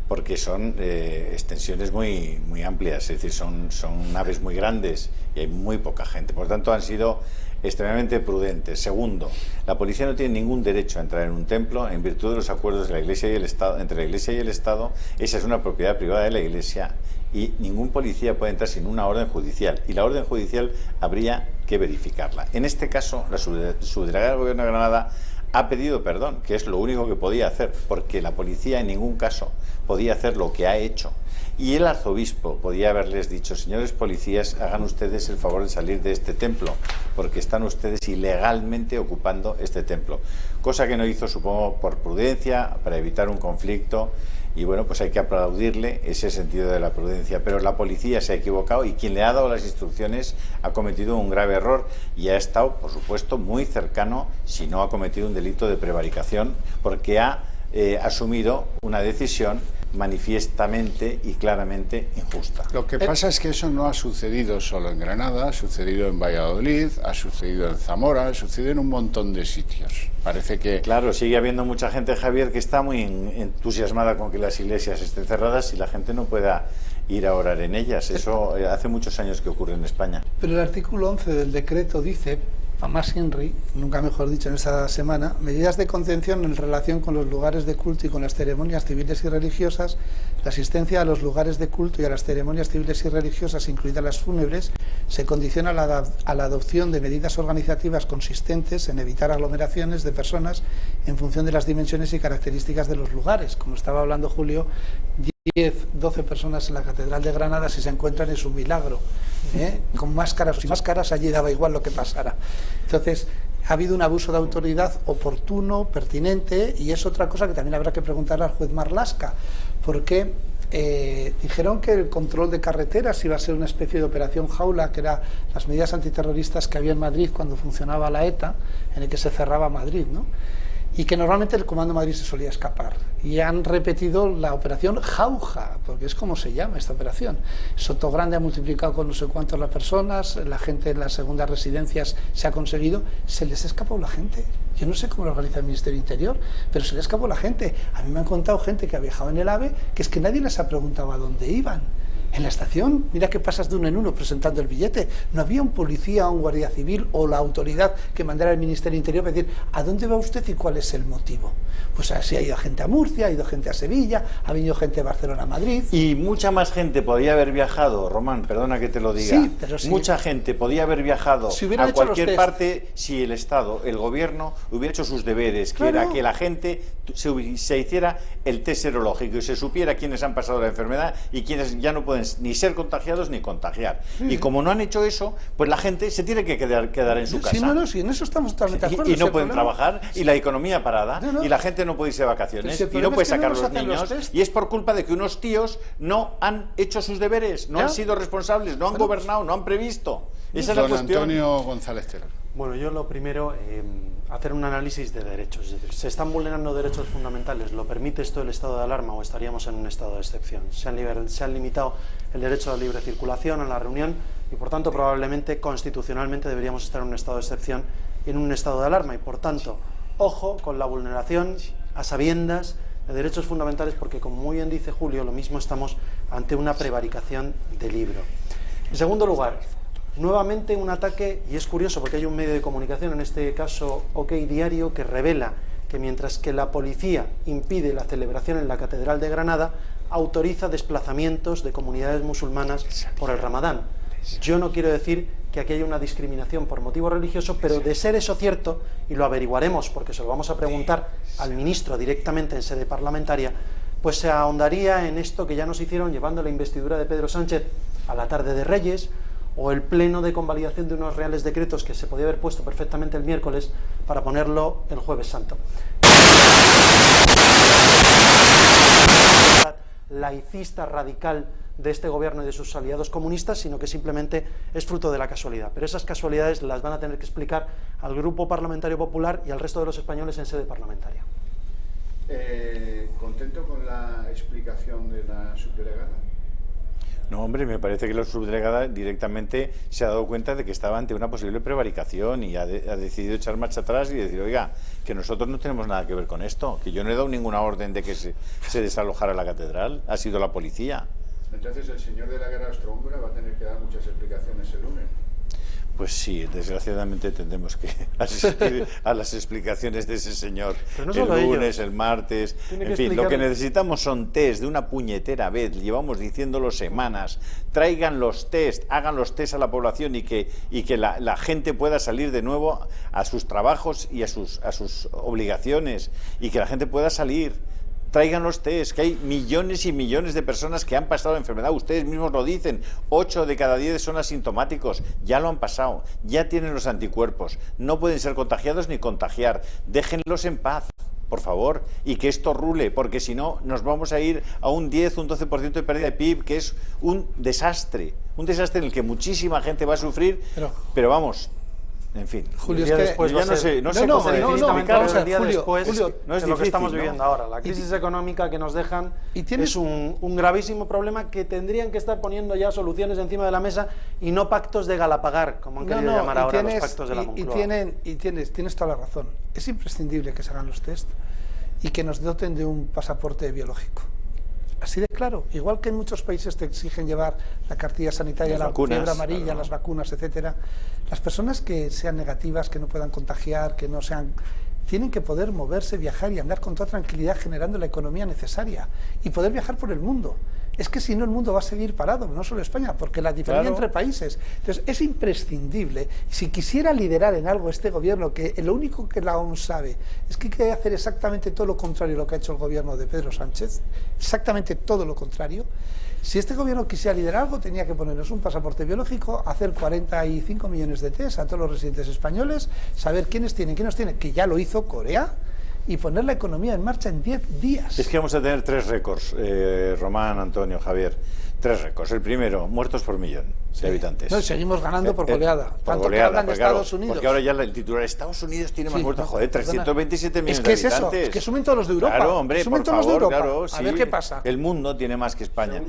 porque son extensiones muy amplias, es decir, son naves muy grandes y hay muy poca gente. Por tanto, han sido extremadamente prudentes. Segundo, la policía no tiene ningún derecho a entrar en un templo en virtud de los acuerdos de la Iglesia y el Estado, entre la Iglesia y el Estado. Esa es una propiedad privada de la Iglesia y ningún policía puede entrar sin una orden judicial, y la orden judicial habría que verificarla. En este caso, la subdelegada del Gobierno de Granada ha pedido perdón, que es lo único que podía hacer, porque la policía en ningún caso podía hacer lo que ha hecho. Y el arzobispo podía haberles dicho, señores policías, hagan ustedes el favor de salir de este templo, porque están ustedes ilegalmente ocupando este templo. Cosa que no hizo, supongo, por prudencia, para evitar un conflicto. Y bueno, pues hay que aplaudirle ese sentido de la prudencia. Pero la policía se ha equivocado y quien le ha dado las instrucciones ha cometido un grave error y ha estado, por supuesto, muy cercano, si no ha cometido un delito de prevaricación, porque ha asumido una decisión manifiestamente y claramente injusta. Lo que pasa es que eso no ha sucedido solo en Granada, ha sucedido en Valladolid, ha sucedido en Zamora, ha sucedido en un montón de sitios. Parece que... Claro, sigue habiendo mucha gente, Javier, que está muy entusiasmada con que las iglesias estén cerradas y la gente no pueda ir a orar en ellas. Eso hace muchos años que ocurre en España. Pero el artículo 11 del decreto dice, a más Henry, nunca mejor dicho en esta semana, medidas de contención en relación con los lugares de culto y con las ceremonias civiles y religiosas, la asistencia a los lugares de culto y a las ceremonias civiles y religiosas, incluidas las fúnebres, se condiciona a la adopción de medidas organizativas consistentes en evitar aglomeraciones de personas en función de las dimensiones y características de los lugares. Como estaba hablando Julio, 10, 12 personas en la Catedral de Granada, si se encuentran, es un milagro. Con máscaras o sin máscaras, allí daba igual lo que pasara. Entonces, ha habido un abuso de autoridad oportuno, pertinente, y es otra cosa que también habrá que preguntarle al juez Marlaska, porque dijeron que el control de carreteras iba a ser una especie de operación jaula, que era las medidas antiterroristas que había en Madrid cuando funcionaba la ETA, en el que se cerraba Madrid, ¿no? Y que normalmente el Comando Madrid se solía escapar. Y han repetido la operación Jauja, porque es como se llama esta operación. Sotogrande ha multiplicado con no sé cuántas las personas, la gente en las segundas residencias se ha conseguido, se les ha escapado la gente. Yo no sé cómo lo organiza el Ministerio del Interior, pero se les escapó la gente. A mí me han contado gente que ha viajado en el AVE, que es que nadie les ha preguntado a dónde iban. En la estación, mira que pasas de uno en uno presentando el billete. No había un policía, un guardia civil o la autoridad que mandara al Ministerio del Interior para decir ¿a dónde va usted y cuál es el motivo? Pues así ha ido gente a Murcia, ha ido gente a Sevilla, ha venido gente de Barcelona a Madrid. Y mucha más gente podía haber viajado, Román, perdona que te lo diga. Sí, pero sí. Mucha gente podía haber viajado si a cualquier parte si el Estado, el gobierno, hubiera hecho sus deberes, que era que la gente se hiciera el test serológico y se supiera quiénes han pasado la enfermedad y quiénes ya no pueden ni ser contagiados ni contagiar. Y como no han hecho eso, pues la gente se tiene que quedar en su casa. Sí, en eso estamos totalmente de acuerdo. Y no pueden trabajar, y la economía parada, y la gente no puede irse de vacaciones, y no puede sacar los niños, y es por culpa de que unos tíos no han hecho sus deberes, no han sido responsables, no han gobernado, no han previsto. Esa es la cuestión. Antonio González Terol. Bueno, yo lo primero, hacer un análisis de derechos. Es decir, ¿se están vulnerando derechos fundamentales? ¿Lo permite esto el estado de alarma o estaríamos en un estado de excepción? Se han limitado el derecho a la libre circulación, a la reunión, y por tanto probablemente constitucionalmente deberíamos estar en un estado de excepción y en un estado de alarma. Y por tanto, ojo con la vulneración a sabiendas de derechos fundamentales, porque como muy bien dice Julio, lo mismo estamos ante una prevaricación de libro. En segundo lugar, nuevamente un ataque, y es curioso porque hay un medio de comunicación, en este caso OK Diario, que revela que mientras que la policía impide la celebración en la Catedral de Granada, autoriza desplazamientos de comunidades musulmanas por el Ramadán. Yo no quiero decir que aquí haya una discriminación por motivo religioso, pero de ser eso cierto, y lo averiguaremos porque se lo vamos a preguntar al ministro directamente en sede parlamentaria, pues se ahondaría en esto que ya nos hicieron llevando la investidura de Pedro Sánchez a la tarde de Reyes, o el pleno de convalidación de unos reales decretos que se podía haber puesto perfectamente el miércoles para ponerlo el Jueves Santo. Laicista radical de este gobierno y de sus aliados comunistas, sino que simplemente es fruto de la casualidad. Pero esas casualidades las van a tener que explicar al Grupo Parlamentario Popular y al resto de los españoles en sede parlamentaria. ¿Contento con la explicación de la subdelegada? No, hombre, me parece que la subdelegada directamente se ha dado cuenta de que estaba ante una posible prevaricación y ha decidido echar marcha atrás y decir, oiga, que nosotros no tenemos nada que ver con esto, que yo no he dado ninguna orden de que se desalojara la catedral, ha sido la policía. Entonces el señor de la guerra austrohúngara va a tener que dar muchas explicaciones el lunes. Pues sí, desgraciadamente tendremos que asistir a las explicaciones de ese señor no el lunes, el martes, en fin, lo que necesitamos son test de una puñetera vez, llevamos diciéndolo semanas, traigan los test, hagan los test a la población y que la gente pueda salir de nuevo a sus trabajos y a sus obligaciones y que la gente pueda salir. Traigan los test, que hay millones y millones de personas que han pasado la enfermedad, ustedes mismos lo dicen, 8 de cada 10 son asintomáticos, ya lo han pasado, ya tienen los anticuerpos, no pueden ser contagiados ni contagiar, déjenlos en paz, por favor, y que esto rule, porque si no nos vamos a ir a un 10, un 12% de pérdida de PIB, que es un desastre en el que muchísima gente va a sufrir, pero vamos... En fin, Julio, es que después ya no sé cómo el día después no es de lo que difícil, estamos viviendo ahora. La crisis económica que nos dejan es un gravísimo problema que tendrían que estar poniendo ya soluciones encima de la mesa y no pactos de Galapagar, como han querido llamar ahora los pactos de la Moncloa. Tienes toda la razón. Es imprescindible que se hagan los test y que nos doten de un pasaporte biológico. Así de claro, igual que en muchos países te exigen llevar la cartilla sanitaria, la fiebre amarilla, las vacunas, etcétera. Las personas que sean negativas, que no puedan contagiar, que no sean... tienen que poder moverse, viajar y andar con toda tranquilidad generando la economía necesaria y poder viajar por el mundo. Es que si no el mundo va a seguir parado, no solo España, porque la diferencia entre países. Entonces es imprescindible, si quisiera liderar en algo este gobierno, que lo único que la OMS sabe es que hay que hacer exactamente todo lo contrario a lo que ha hecho el gobierno de Pedro Sánchez, exactamente todo lo contrario. Si este gobierno quisiera liderar algo, tenía que ponernos un pasaporte biológico, hacer 45 millones de test a todos los residentes españoles, saber quiénes tienen, quiénes no tienen, que ya lo hizo Corea, y poner la economía en marcha en 10 días. Es que vamos a tener 3 récords, Román, Antonio, Javier. 3 récords. El primero, muertos por millón de habitantes. No, seguimos ganando por goleada. Por Tanto goleada, que hablan de Estados Unidos. Porque ahora ya el titular, Estados Unidos tiene más muertos, joder, 327 millones de habitantes. Es que es que sumen todos los de Europa. Claro, hombre, por favor, claro, sí. A ver qué pasa. El mundo tiene más que España.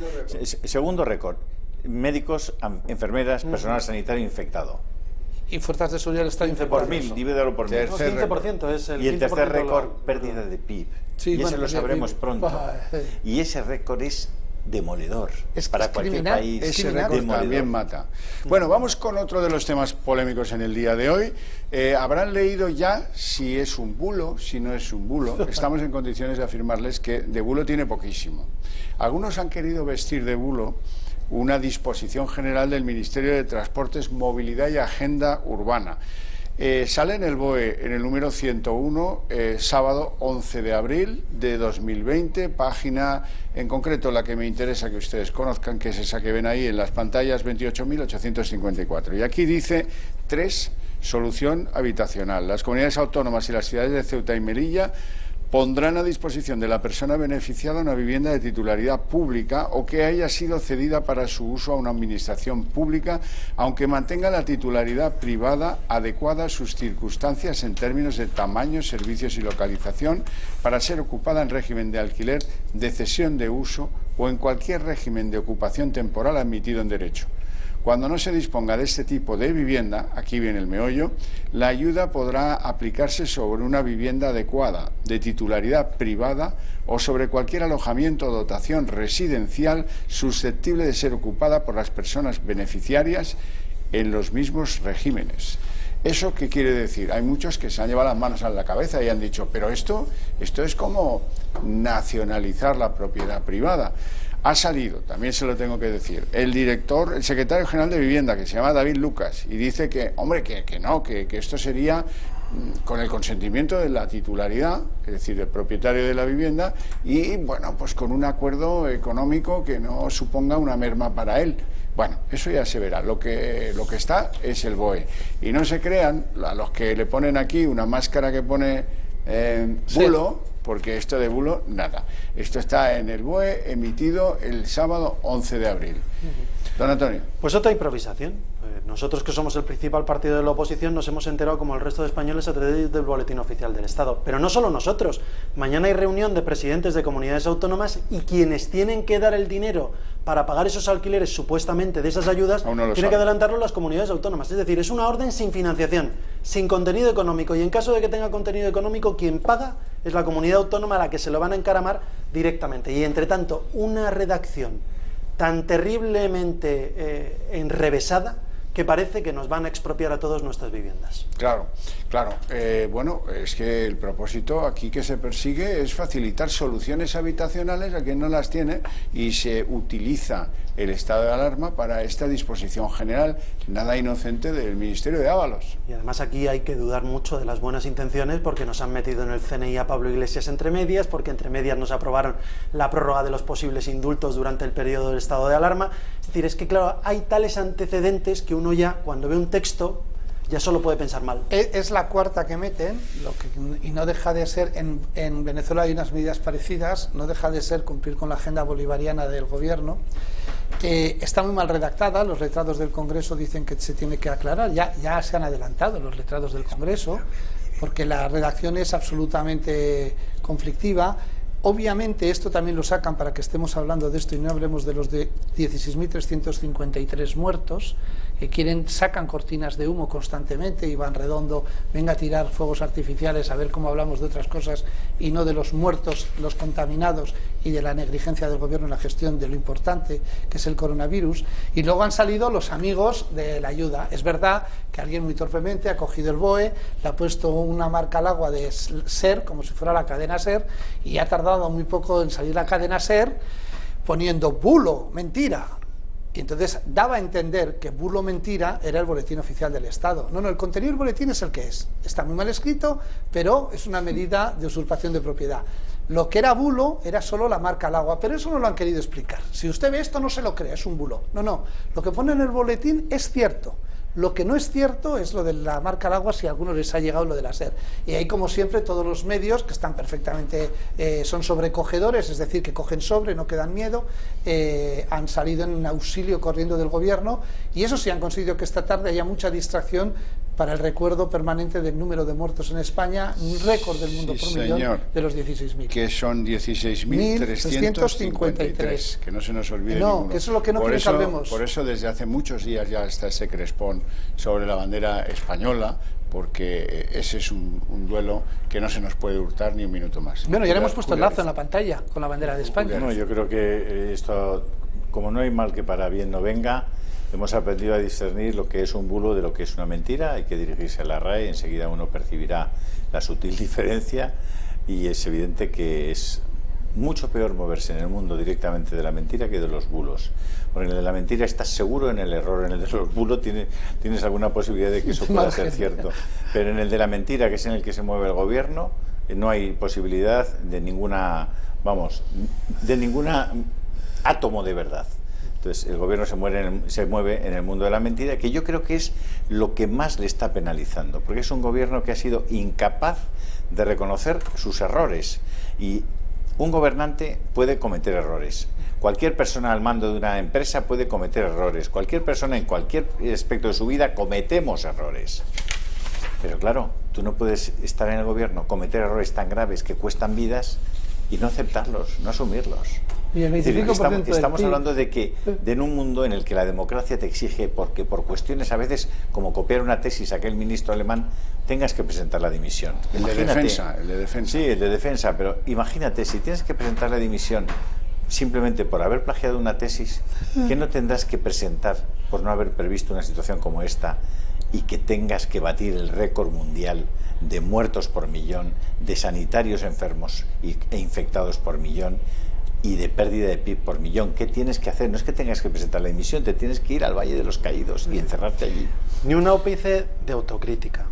Segundo récord, médicos, enfermeras, personal sanitario infectado. Y fuerzas de seguridad del Estado infectados. Por 1000, divídelo por 1000. 15% es el 15%. Y el tercer récord, pérdida de PIB. Sí, y ese lo sabremos pronto. Y ese récord es demoledor. Es para cualquier país. Ese récord también mata. Bueno, vamos con otro de los temas polémicos en el día de hoy. Habrán leído ya si es un bulo, si no es un bulo. Estamos en condiciones de afirmarles que de bulo tiene poquísimo. Algunos han querido vestir de bulo una disposición general del Ministerio de Transportes, Movilidad y Agenda Urbana. Sale en el BOE, en el número 101, sábado 11 de abril de 2020, página en concreto la que me interesa que ustedes conozcan, que es esa que ven ahí en las pantallas, 28.854. Y aquí dice 3, solución habitacional. Las comunidades autónomas y las ciudades de Ceuta y Melilla pondrán a disposición de la persona beneficiada una vivienda de titularidad pública o que haya sido cedida para su uso a una administración pública, aunque mantenga la titularidad privada adecuada a sus circunstancias en términos de tamaño, servicios y localización, para ser ocupada en régimen de alquiler, de cesión de uso o en cualquier régimen de ocupación temporal admitido en derecho. Cuando no se disponga de este tipo de vivienda, aquí viene el meollo, la ayuda podrá aplicarse sobre una vivienda adecuada, de titularidad privada o sobre cualquier alojamiento o dotación residencial susceptible de ser ocupada por las personas beneficiarias en los mismos regímenes. ¿Eso qué quiere decir? Hay muchos que se han llevado las manos a la cabeza y han dicho, pero esto es como nacionalizar la propiedad privada. Ha salido, también se lo tengo que decir, el secretario general de Vivienda, que se llama David Lucas, y dice que, hombre, que esto sería con el consentimiento de la titularidad, es decir, del propietario de la vivienda, y, bueno, pues con un acuerdo económico que no suponga una merma para él. Bueno, eso ya se verá. Lo que está es el BOE. Y no se crean, a los que le ponen aquí una máscara que pone bulo, porque esto de bulo, nada. Esto está en el BOE, emitido el sábado 11 de abril. Don Antonio. Pues otra improvisación. Nosotros, que somos el principal partido de la oposición, nos hemos enterado, como el resto de españoles, a través del Boletín Oficial del Estado. Pero no solo nosotros. Mañana hay reunión de presidentes de comunidades autónomas y quienes tienen que dar el dinero para pagar esos alquileres, supuestamente, de esas ayudas, tienen que adelantarlo las comunidades autónomas. Es decir, es una orden sin financiación, sin contenido económico. Y en caso de que tenga contenido económico, quien paga es la comunidad autónoma a la que se lo van a encaramar directamente. Y, entre tanto, una redacción tan terriblemente enrevesada que parece que nos van a expropiar a todos nuestras viviendas. Claro. Bueno, es que el propósito aquí que se persigue es facilitar soluciones habitacionales a quien no las tiene, y se utiliza el estado de alarma para esta disposición general, nada inocente, del Ministerio de Ábalos. Y además aquí hay que dudar mucho de las buenas intenciones, porque nos han metido en el CNI a Pablo Iglesias entre medias, porque entre medias nos aprobaron la prórroga de los posibles indultos durante el periodo del estado de alarma. Es decir, es que claro, hay tales antecedentes que uno ya, cuando ve un texto, ya solo puede pensar mal. Es la cuarta que meten, y no deja de ser, en Venezuela hay unas medidas parecidas, no deja de ser cumplir con la agenda bolivariana del gobierno. Está muy mal redactada, los letrados del Congreso dicen que se tiene que aclarar, ya se han adelantado los letrados del Congreso, porque la redacción es absolutamente conflictiva. Obviamente esto también lo sacan para que estemos hablando de esto y no hablemos de los de 16.353 muertos, que sacan cortinas de humo constantemente, y Iván Redondo venga a tirar fuegos artificiales a ver cómo hablamos de otras cosas y no de los muertos, los contaminados y de la negligencia del gobierno en la gestión de lo importante que es el coronavirus. Y luego han salido los amigos de la ayuda. Es verdad que alguien muy torpemente ha cogido el BOE, le ha puesto una marca al agua de SER, como si fuera la cadena SER, y ha tardado muy poco en salir la cadena SER poniendo bulo, mentira. Y entonces daba a entender que bulo, mentira era el Boletín Oficial del Estado. No, el contenido del boletín es el que es. Está muy mal escrito, pero es una medida de usurpación de propiedad. Lo que era bulo era solo la marca al agua, pero eso no lo han querido explicar. Si usted ve esto, no se lo crea, es un bulo. No, lo que pone en el boletín es cierto. Lo que no es cierto es lo de la marca al agua, si a algunos les ha llegado lo de la SER. Y ahí, como siempre, todos los medios, que están perfectamente, son sobrecogedores, es decir, que cogen sobre, no quedan miedo, han salido en auxilio corriendo del gobierno, y eso sí han conseguido que esta tarde haya mucha distracción para el recuerdo permanente del número de muertos en España, un récord del mundo por millón de los 16.000. Que son 16.353, que no se nos olvide ninguno. Que eso es lo que no quiere que hablemos. Por eso desde hace muchos días ya está ese crespón sobre la bandera española, porque ese es un duelo que no se nos puede hurtar ni un minuto más. Bueno, ya le hemos puesto el lazo en la pantalla con la bandera de España. Bueno, yo creo que esto, como no hay mal que para bien no venga, hemos aprendido a discernir lo que es un bulo de lo que es una mentira. Hay que dirigirse a la RAE, enseguida uno percibirá la sutil diferencia, y es evidente que es mucho peor moverse en el mundo directamente de la mentira que de los bulos. Porque en el de la mentira estás seguro en el error, en el de los bulos tienes alguna posibilidad de que eso pueda ser cierto. Pero en el de la mentira, que es en el que se mueve el gobierno, no hay posibilidad de ninguna, de ninguna átomo de verdad. Entonces el gobierno se mueve en el mundo de la mentira, que yo creo que es lo que más le está penalizando, porque es un gobierno que ha sido incapaz de reconocer sus errores. Y un gobernante puede cometer errores. Cualquier persona al mando de una empresa puede cometer errores. Cualquier persona en cualquier aspecto de su vida cometemos errores. Pero claro, tú no puedes estar en el gobierno, cometer errores tan graves que cuestan vidas y no aceptarlos, no asumirlos. Y el 25% estamos hablando de que en un mundo en el que la democracia te exige, porque por cuestiones a veces como copiar una tesis a aquel ministro alemán, tengas que presentar la dimisión. El de defensa. Sí, el de defensa, pero imagínate, si tienes que presentar la dimisión simplemente por haber plagiado una tesis, ¿qué no tendrás que presentar por no haber previsto una situación como esta, y que tengas que batir el récord mundial de muertos por millón, de sanitarios enfermos e infectados por millón, y de pérdida de PIB por millón? ¿Qué tienes que hacer? No es que tengas que presentar la dimisión, te tienes que ir al Valle de los Caídos y encerrarte allí. Ni un ápice de autocrítica.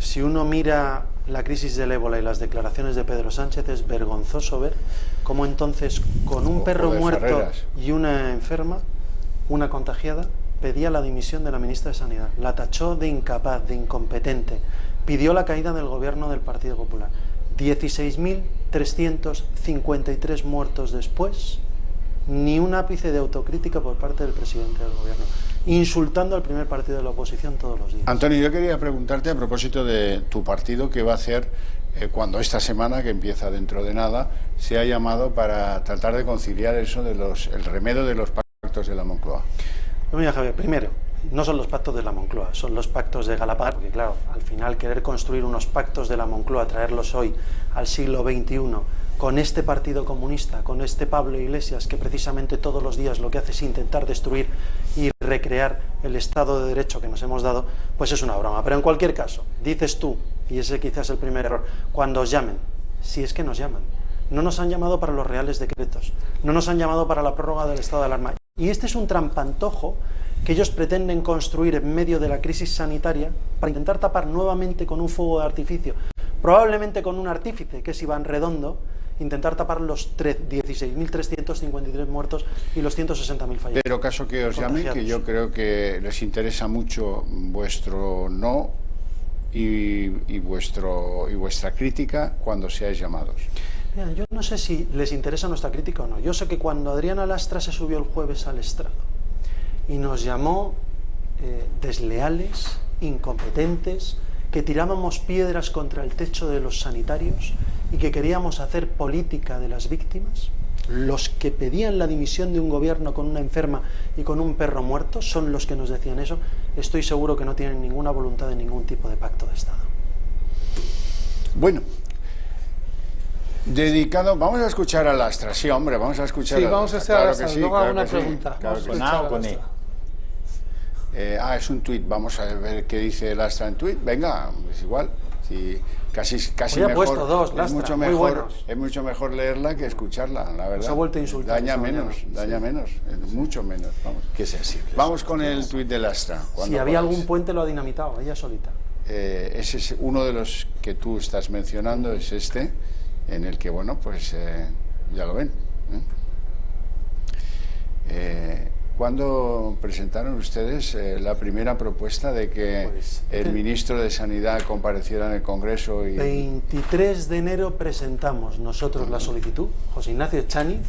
Si uno mira la crisis del ébola y las declaraciones de Pedro Sánchez, es vergonzoso ver cómo entonces, con un perro muerto Ferreras y una enferma, una contagiada, pedía la dimisión de la ministra de Sanidad. La tachó de incapaz, de incompetente. Pidió la caída del gobierno del Partido Popular. 16.353 muertos después, ni un ápice de autocrítica por parte del presidente del gobierno, insultando al primer partido de la oposición todos los días. Antonio, yo quería preguntarte a propósito de tu partido, ¿qué va a hacer cuando esta semana, que empieza dentro de nada, se ha llamado para tratar de conciliar eso de el remedio de los pactos de la Moncloa? Mira, Javier, primero, no son los pactos de la Moncloa, son los pactos de Galapagar, porque claro, al final querer construir unos pactos de la Moncloa, traerlos hoy al siglo XXI, con este Partido Comunista, con este Pablo Iglesias, que precisamente todos los días lo que hace es intentar destruir y recrear el Estado de Derecho que nos hemos dado, pues es una broma. Pero en cualquier caso, dices tú, y ese quizás es el primer error, cuando os llamen, si es que nos llaman, no nos han llamado para los reales decretos, no nos han llamado para la prórroga del estado de alarma. Y este es un trampantojo que ellos pretenden construir en medio de la crisis sanitaria para intentar tapar nuevamente con un fuego de artificio, probablemente con un artífice, que es Iván Redondo, intentar tapar los 16.353 muertos y los 160.000 fallecidos. Pero caso que os llamen, que yo creo que les interesa mucho vuestro no y vuestra crítica cuando seáis llamados. Mira, yo no sé si les interesa nuestra crítica o no. Yo sé que cuando Adriana Lastra se subió el jueves al estrado y nos llamó desleales, incompetentes, que tirábamos piedras contra el techo de los sanitarios y que queríamos hacer política de las víctimas, los que pedían la dimisión de un gobierno con una enferma y con un perro muerto son los que nos decían eso. Estoy seguro que no tienen ninguna voluntad de ningún tipo de pacto de Estado. Bueno, dedicado, vamos a escuchar a Lastra, sí, hombre, vamos a escuchar a Lastra. Sí, vamos a escuchar a Lastra, luego hago una pregunta. Es un tuit, vamos a ver qué dice Lastra en tuit. Venga, es igual, si casi mejor, puesto dos, Lastra, es mucho mejor leerla que escucharla, la verdad. Se ha vuelto a insultar. Daña menos, mucho menos. Vamos. Qué sensible. Vamos con el tuit de Lastra. Si había algún puente lo ha dinamitado, ella solita. Ese es uno de los que tú estás mencionando, es este, en el que, bueno, pues ya lo ven. cuándo presentaron ustedes la primera propuesta de que el ministro de Sanidad compareciera en el Congreso? 23 de enero presentamos nosotros la solicitud. José Ignacio Echaniz,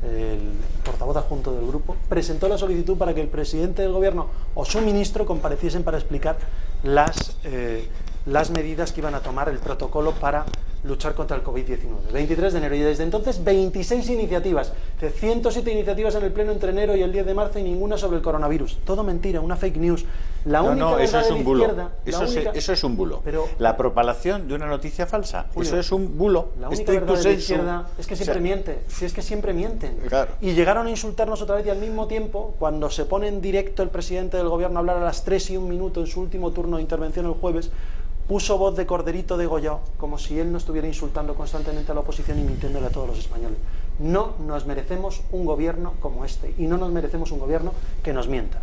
el portavoz adjunto del grupo, presentó la solicitud para que el presidente del gobierno o su ministro compareciesen para explicar las medidas que iban a tomar, el protocolo para luchar contra el COVID-19. 23 de enero, y desde entonces 26 iniciativas, 107 iniciativas en el pleno entre enero y el 10 de marzo y ninguna sobre el coronavirus. Todo mentira, una fake news. La única no, eso verdad es de un la bulo. izquierda, Eso es un bulo. Pero la propalación de una noticia falsa, Julio, eso es un bulo. La única verdad de la izquierda es que siempre miente. Si es que siempre mienten. Claro. Y llegaron a insultarnos otra vez, y al mismo tiempo, cuando se pone en directo el presidente del gobierno a hablar a las 3 y 1 minuto en su último turno de intervención el jueves, puso voz de corderito degollado, como si él no estuviera insultando constantemente a la oposición y mintiéndole a todos los españoles. No nos merecemos un gobierno como este, y no nos merecemos un gobierno que nos mienta.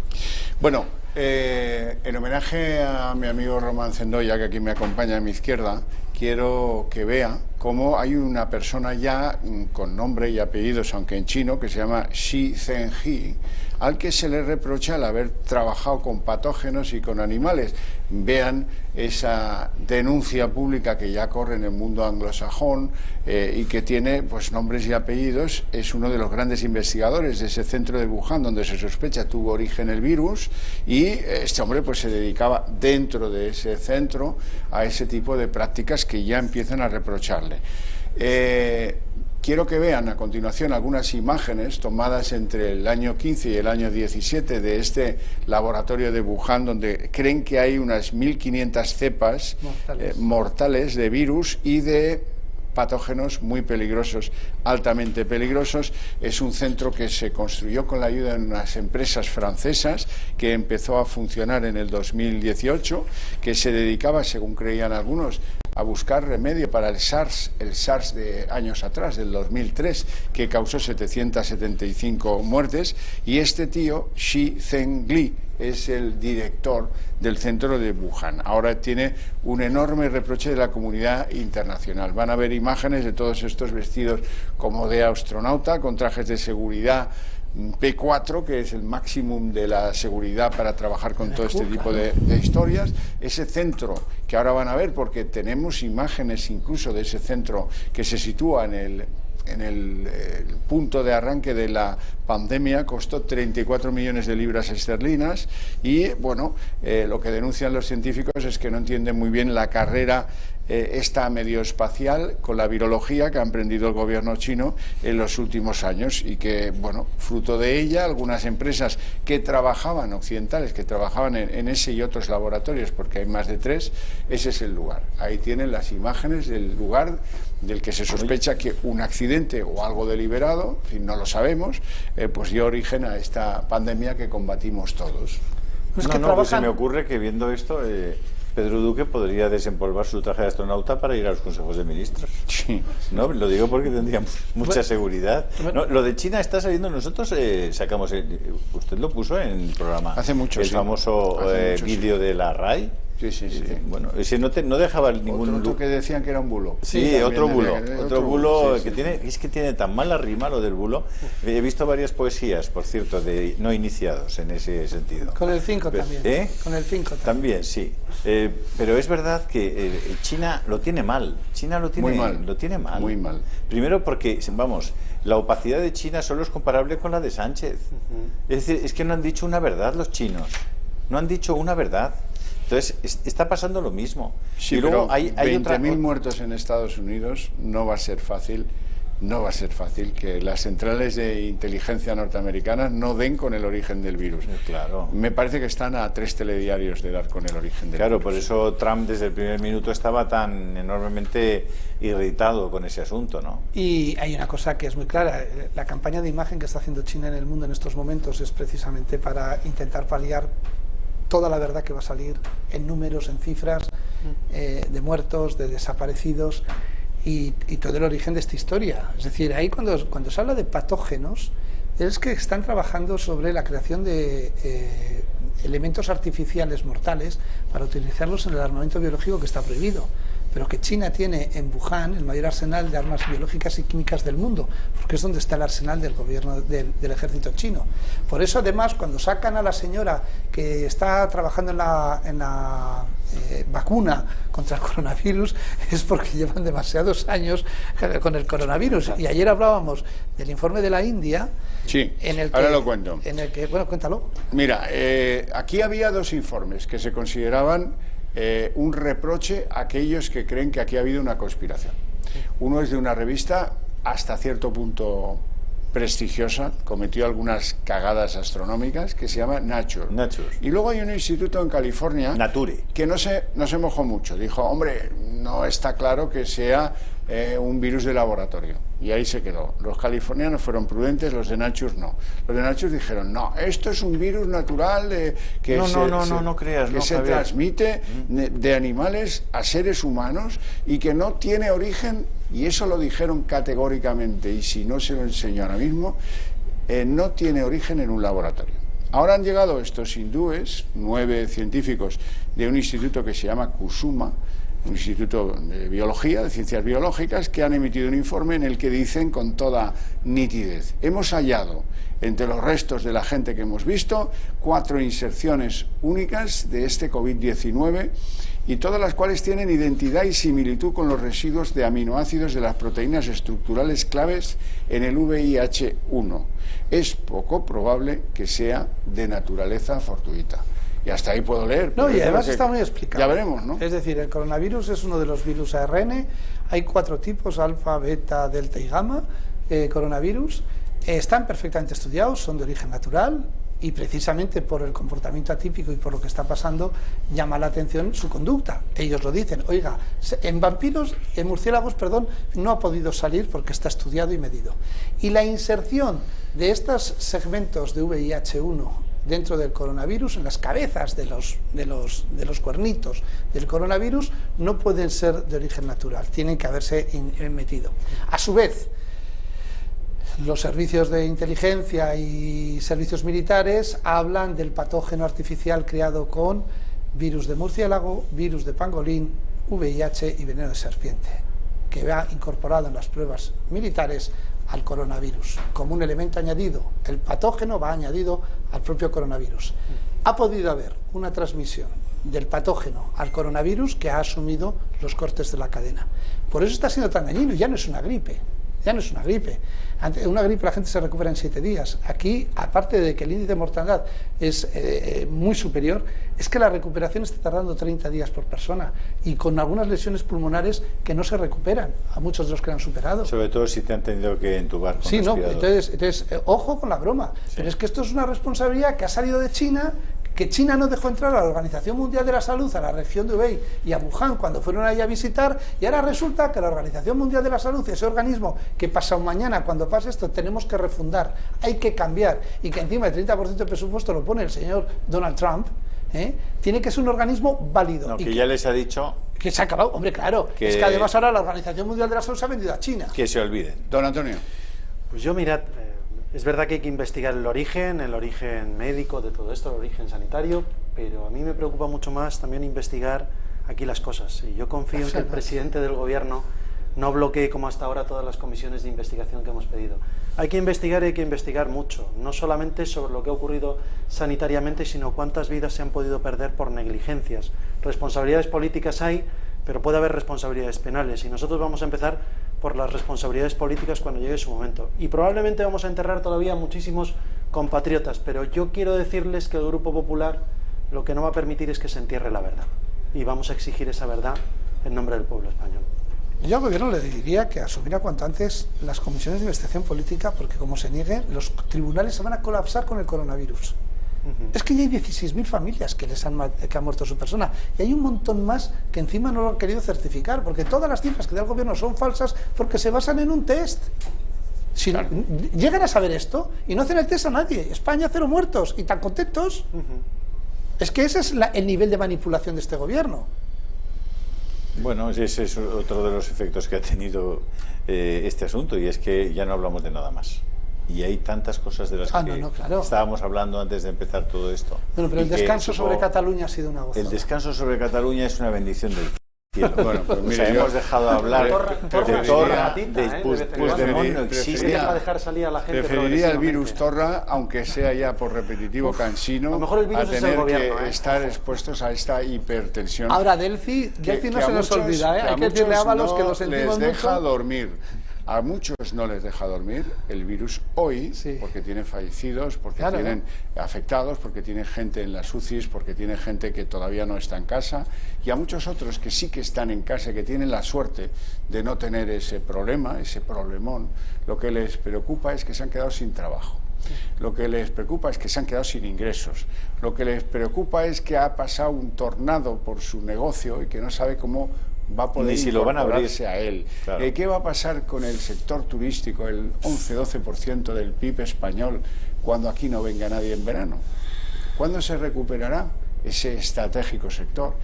Bueno, en homenaje a mi amigo Román Cendoya, que aquí me acompaña a mi izquierda, quiero que vea cómo hay una persona ya con nombre y apellidos, aunque en chino, que se llama Xi Zhenji, al que se le reprocha el haber trabajado con patógenos y con animales. Vean esa denuncia pública que ya corre en el mundo anglosajón y que tiene pues nombres y apellidos. Es uno de los grandes investigadores de ese centro de Wuhan donde se sospecha tuvo origen el virus, y este hombre pues se dedicaba dentro de ese centro a ese tipo de prácticas que ya empiezan a reprocharle. Quiero que vean a continuación algunas imágenes tomadas entre el año 15 y el año 17 de este laboratorio de Wuhan, donde creen que hay unas 1.500 cepas mortales de virus y de patógenos muy peligrosos, altamente peligrosos. Es un centro que se construyó con la ayuda de unas empresas francesas, que empezó a funcionar en el 2018, que se dedicaba, según creían algunos, a buscar remedio para el SARS de años atrás, del 2003, que causó 775 muertes, y este tío, Xi Zhenji, es el director del centro de Wuhan. Ahora tiene un enorme reproche de la comunidad internacional. Van a ver imágenes de todos estos vestidos como de astronauta, con trajes de seguridad P4, que es el máximo de la seguridad para trabajar con todo este tipo de historias. Ese centro que ahora van a ver, porque tenemos imágenes incluso de ese centro que se sitúa en el punto de arranque de la pandemia, costó 34 millones de libras esterlinas, y bueno, lo que denuncian los científicos es que no entienden muy bien la carrera esta medio espacial con la virología que ha emprendido el gobierno chino en los últimos años, y que, bueno, fruto de ella, algunas empresas que trabajaban, occidentales, que trabajaban en ese y otros laboratorios, porque hay más de 3, ese es el lugar. Ahí tienen las imágenes del lugar del que se sospecha que un accidente o algo deliberado, en fin, no lo sabemos, pues dio origen a esta pandemia que combatimos todos. Pues se me ocurre que viendo esto, Pedro Duque podría desempolvar su traje de astronauta para ir a los consejos de ministros. Sí. No, lo digo porque tendría mucha seguridad. No, lo de China está saliendo, nosotros sacamos, usted lo puso en el programa. Hace mucho, el famoso vídeo de la RAI. Sí. Bueno, ese no dejaba ningún... Otro que decían que era un bulo. Sí, otro bulo, sí. que tiene tan mala rima lo del bulo. He visto varias poesías, por cierto, de no iniciados en ese sentido. Con el 5 también. Con el 5 también, sí. Pero es verdad que China lo tiene mal. China lo tiene mal. Muy mal. Primero porque, vamos, la opacidad de China solo es comparable con la de Sánchez. Es decir, es que no han dicho una verdad los chinos. No han dicho una verdad. Entonces, está pasando lo mismo. Sí, y luego pero hay 20.000 muertos en Estados Unidos, no va a ser fácil que las centrales de inteligencia norteamericanas no den con el origen del virus. Claro. Me parece que están a 3 telediarios de dar con el origen del virus. Claro, por eso Trump desde el primer minuto estaba tan enormemente irritado con ese asunto, ¿no? Y hay una cosa que es muy clara, la campaña de imagen que está haciendo China en el mundo en estos momentos es precisamente para intentar paliar toda la verdad que va a salir en números, en cifras, de muertos, de desaparecidos y todo el origen de esta historia. Es decir, ahí cuando se habla de patógenos, es que están trabajando sobre la creación de elementos artificiales mortales para utilizarlos en el armamento biológico que está prohibido. pero que China tiene en Wuhan el mayor arsenal de armas biológicas y químicas del mundo, porque es donde está el arsenal del gobierno del ejército chino. Por eso, además, cuando sacan a la señora que está trabajando en la vacuna contra el coronavirus, es porque llevan demasiados años con el coronavirus. Y ayer hablábamos del informe de la India. Sí, en el que, ahora lo cuento. En el que, bueno, cuéntalo. Mira, aquí había dos informes que se consideraban un reproche a aquellos que creen que aquí ha habido una conspiración. Uno es de una revista hasta cierto punto prestigiosa, cometió algunas cagadas astronómicas, que se llama Nature. Y luego hay un instituto en California, Nature, que no se mojó mucho. Dijo, hombre, no está claro que sea un virus de laboratorio. Y ahí se quedó. Los californianos fueron prudentes, los de Nature no. Los de Nature dijeron, no, esto es un virus natural que se transmite de animales a seres humanos y que no tiene origen, y eso lo dijeron categóricamente, y si no se lo enseño ahora mismo, no tiene origen en un laboratorio. Ahora han llegado estos hindúes, 9 científicos de un instituto que se llama Kusuma, un instituto de biología, de ciencias biológicas, que han emitido un informe en el que dicen con toda nitidez: hemos hallado entre los restos de la gente que hemos visto 4 inserciones únicas de este COVID-19, y todas las cuales tienen identidad y similitud con los residuos de aminoácidos de las proteínas estructurales claves en el VIH-1. Es poco probable que sea de naturaleza fortuita. Y hasta ahí puedo leer. No, y además está muy explicado. Ya veremos, ¿no? Es decir, el coronavirus es uno de los virus ARN. Hay 4 tipos, alfa, beta, delta y gamma, coronavirus. Están perfectamente estudiados, son de origen natural, y precisamente por el comportamiento atípico y por lo que está pasando llama la atención su conducta. Ellos lo dicen, oiga, en murciélagos, no ha podido salir porque está estudiado y medido. Y la inserción de estos segmentos de VIH-1 dentro del coronavirus, en las cabezas de los cuernitos del coronavirus, no pueden ser de origen natural, tienen que haberse metido. A su vez, los servicios de inteligencia y servicios militares hablan del patógeno artificial creado con virus de murciélago, virus de pangolín, VIH y veneno de serpiente, que va incorporado en las pruebas militares al coronavirus, como un elemento añadido. El patógeno va añadido al propio coronavirus. Ha podido haber una transmisión del patógeno al coronavirus que ha asumido los cortes de la cadena. Por eso está siendo tan dañino, ya no es una gripe. Ya no es una gripe. Ante una gripe la gente se recupera en 7 días. Aquí, aparte de que el índice de mortalidad es muy superior, es que la recuperación está tardando 30 días por persona, y con algunas lesiones pulmonares que no se recuperan, a muchos de los que han superado. Sobre todo si te han tenido que entubar con respirador. Entonces, ojo con la broma. Sí. Pero es que esto es una responsabilidad que ha salido de China, que China no dejó entrar a la Organización Mundial de la Salud, a la región de Hubei y a Wuhan cuando fueron allí a visitar, y ahora resulta que la Organización Mundial de la Salud, ese organismo que pasado mañana, cuando pase esto, tenemos que refundar, hay que cambiar, y que encima el 30% del presupuesto lo pone el señor Donald Trump, tiene que ser un organismo válido. No, y que ya les ha dicho... Que se ha acabado, hombre, claro, es que además ahora la Organización Mundial de la Salud se ha vendido a China. Que se olviden. Don Antonio. Pues yo, mirad, es verdad que hay que investigar el origen médico de todo esto, el origen sanitario, pero a mí me preocupa mucho más también investigar aquí las cosas. Y yo confío en que el presidente del gobierno no bloquee como hasta ahora todas las comisiones de investigación que hemos pedido. Hay que investigar mucho, no solamente sobre lo que ha ocurrido sanitariamente, sino cuántas vidas se han podido perder por negligencias. Responsabilidades políticas hay, pero puede haber responsabilidades penales, y nosotros vamos a empezar por las responsabilidades políticas cuando llegue su momento. Y probablemente vamos a enterrar todavía a muchísimos compatriotas, pero yo quiero decirles que el Grupo Popular lo que no va a permitir es que se entierre la verdad, y vamos a exigir esa verdad en nombre del pueblo español. Yo al gobierno le diría que asumiera cuanto antes las comisiones de investigación política, porque como se niegue, los tribunales se van a colapsar con el coronavirus. Es que ya hay 16.000 familias que ha muerto su persona, y hay un montón más que encima no lo han querido certificar, porque todas las cifras que da el gobierno son falsas porque se basan en un test. Si llegan a saber esto y no hacen el test a nadie, España 0 muertos y tan contentos, es que ese es el nivel de manipulación de este gobierno. Bueno, ese es otro de los efectos que ha tenido este asunto, y es que ya no hablamos de nada más. Y hay tantas cosas de las que estábamos hablando antes de empezar todo esto. Bueno, pero el descanso sobre Cataluña ha sido una gozada. El descanso sobre Cataluña es una bendición del Bueno, pues mire, hemos dejado de hablar de Torra, pues Puigdemont no existe. Para dejar salir a la gente preferiría el virus Torra, aunque sea ya por repetitivo cansino, a lo mejor el virus a tener es el gobierno, que estar expuestos a esta hipertensión. Ahora, Delphi no se nos olvida, hay que decirle a Ábalos que lo sentimos les deja mucho. dormir. A muchos no les deja dormir el virus hoy, porque tienen fallecidos, porque tienen afectados, porque tiene gente en las UCIs, porque tiene gente que todavía no está en casa, y a muchos otros que sí que están en casa, que tienen la suerte de no tener ese problema, ese problemón. Lo que les preocupa es que se han quedado sin trabajo. Lo que les preocupa es que se han quedado sin ingresos. Lo que les preocupa es que ha pasado un tornado por su negocio y que no sabe cómo va a poder incorporarse a él. Claro. ¿Qué va a pasar con el sector turístico, el 11-12% del PIB español, cuando aquí no venga nadie en verano? ¿Cuándo se recuperará ese estratégico sector?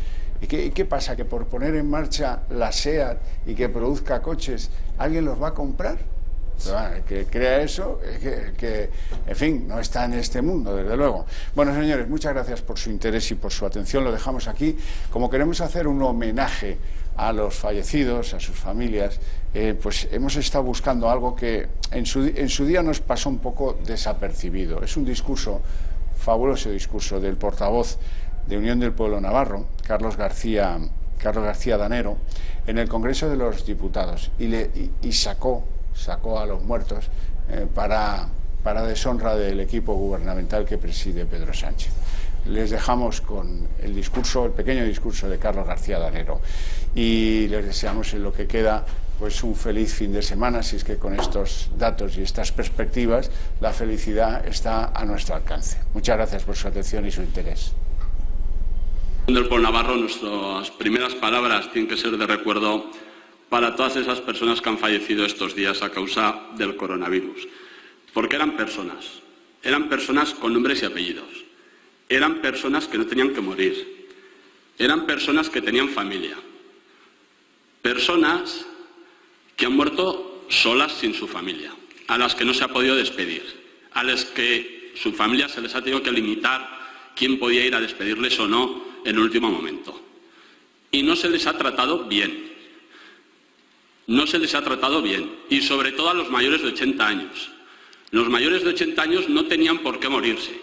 ¿Y qué pasa? ¿Que por poner en marcha la SEAT y que produzca coches, alguien los va a comprar? Pero bueno, el que crea eso, que en fin, no está en este mundo, desde luego. Bueno, señores, muchas gracias por su interés y por su atención. Lo dejamos aquí. Como queremos hacer un homenaje a los fallecidos, a sus familias, pues hemos estado buscando algo que en su día nos pasó un poco desapercibido. Es un discurso, fabuloso discurso, del portavoz de Unión del Pueblo Navarro, Carlos García Danero, en el Congreso de los Diputados, y sacó a los muertos para deshonra del equipo gubernamental que preside Pedro Sánchez. Les dejamos con el pequeño discurso de Carlos García Danero, y les deseamos en lo que queda pues un feliz fin de semana, si es que con estos datos y estas perspectivas la felicidad está a nuestro alcance. Muchas gracias por su atención y su interés. Del Pueblo Navarro, nuestras primeras palabras tienen que ser de recuerdo para todas esas personas que han fallecido estos días a causa del coronavirus. Porque eran personas con nombres y apellidos, eran personas que no tenían que morir, eran personas que tenían familia, personas que han muerto solas sin su familia, a las que no se ha podido despedir, a las que su familia se les ha tenido que limitar quién podía ir a despedirles o no en el último momento. Y no se les ha tratado bien. No se les ha tratado bien, y sobre todo a los mayores de 80 años. Los mayores de 80 años no tenían por qué morirse,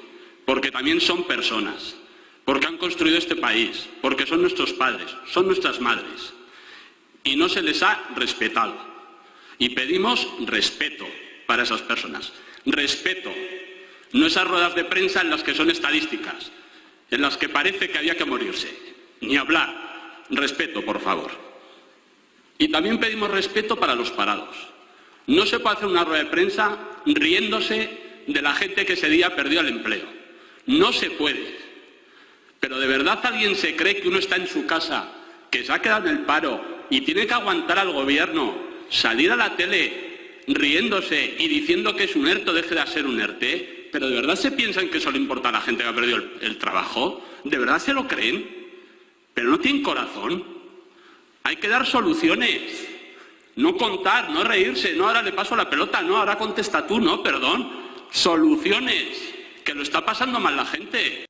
porque también son personas, porque han construido este país, porque son nuestros padres, son nuestras madres, y no se les ha respetado. Y pedimos respeto para esas personas, respeto, no esas ruedas de prensa en las que son estadísticas, en las que parece que había que morirse, ni hablar, respeto, por favor. Y también pedimos respeto para los parados. No se puede hacer una rueda de prensa riéndose de la gente que ese día perdió el empleo. No se puede. Pero ¿de verdad alguien se cree que uno está en su casa, que se ha quedado en el paro y tiene que aguantar al gobierno, salir a la tele riéndose y diciendo que es un ERTE o deje de ser un ERTE? ¿Pero de verdad se piensan que eso le importa a la gente que ha perdido el trabajo? ¿De verdad se lo creen? ¿Pero no tienen corazón? Hay que dar soluciones, no contar, no reírse, no ahora le paso la pelota, no ahora contesta tú, no, perdón. Soluciones, que lo está pasando mal la gente.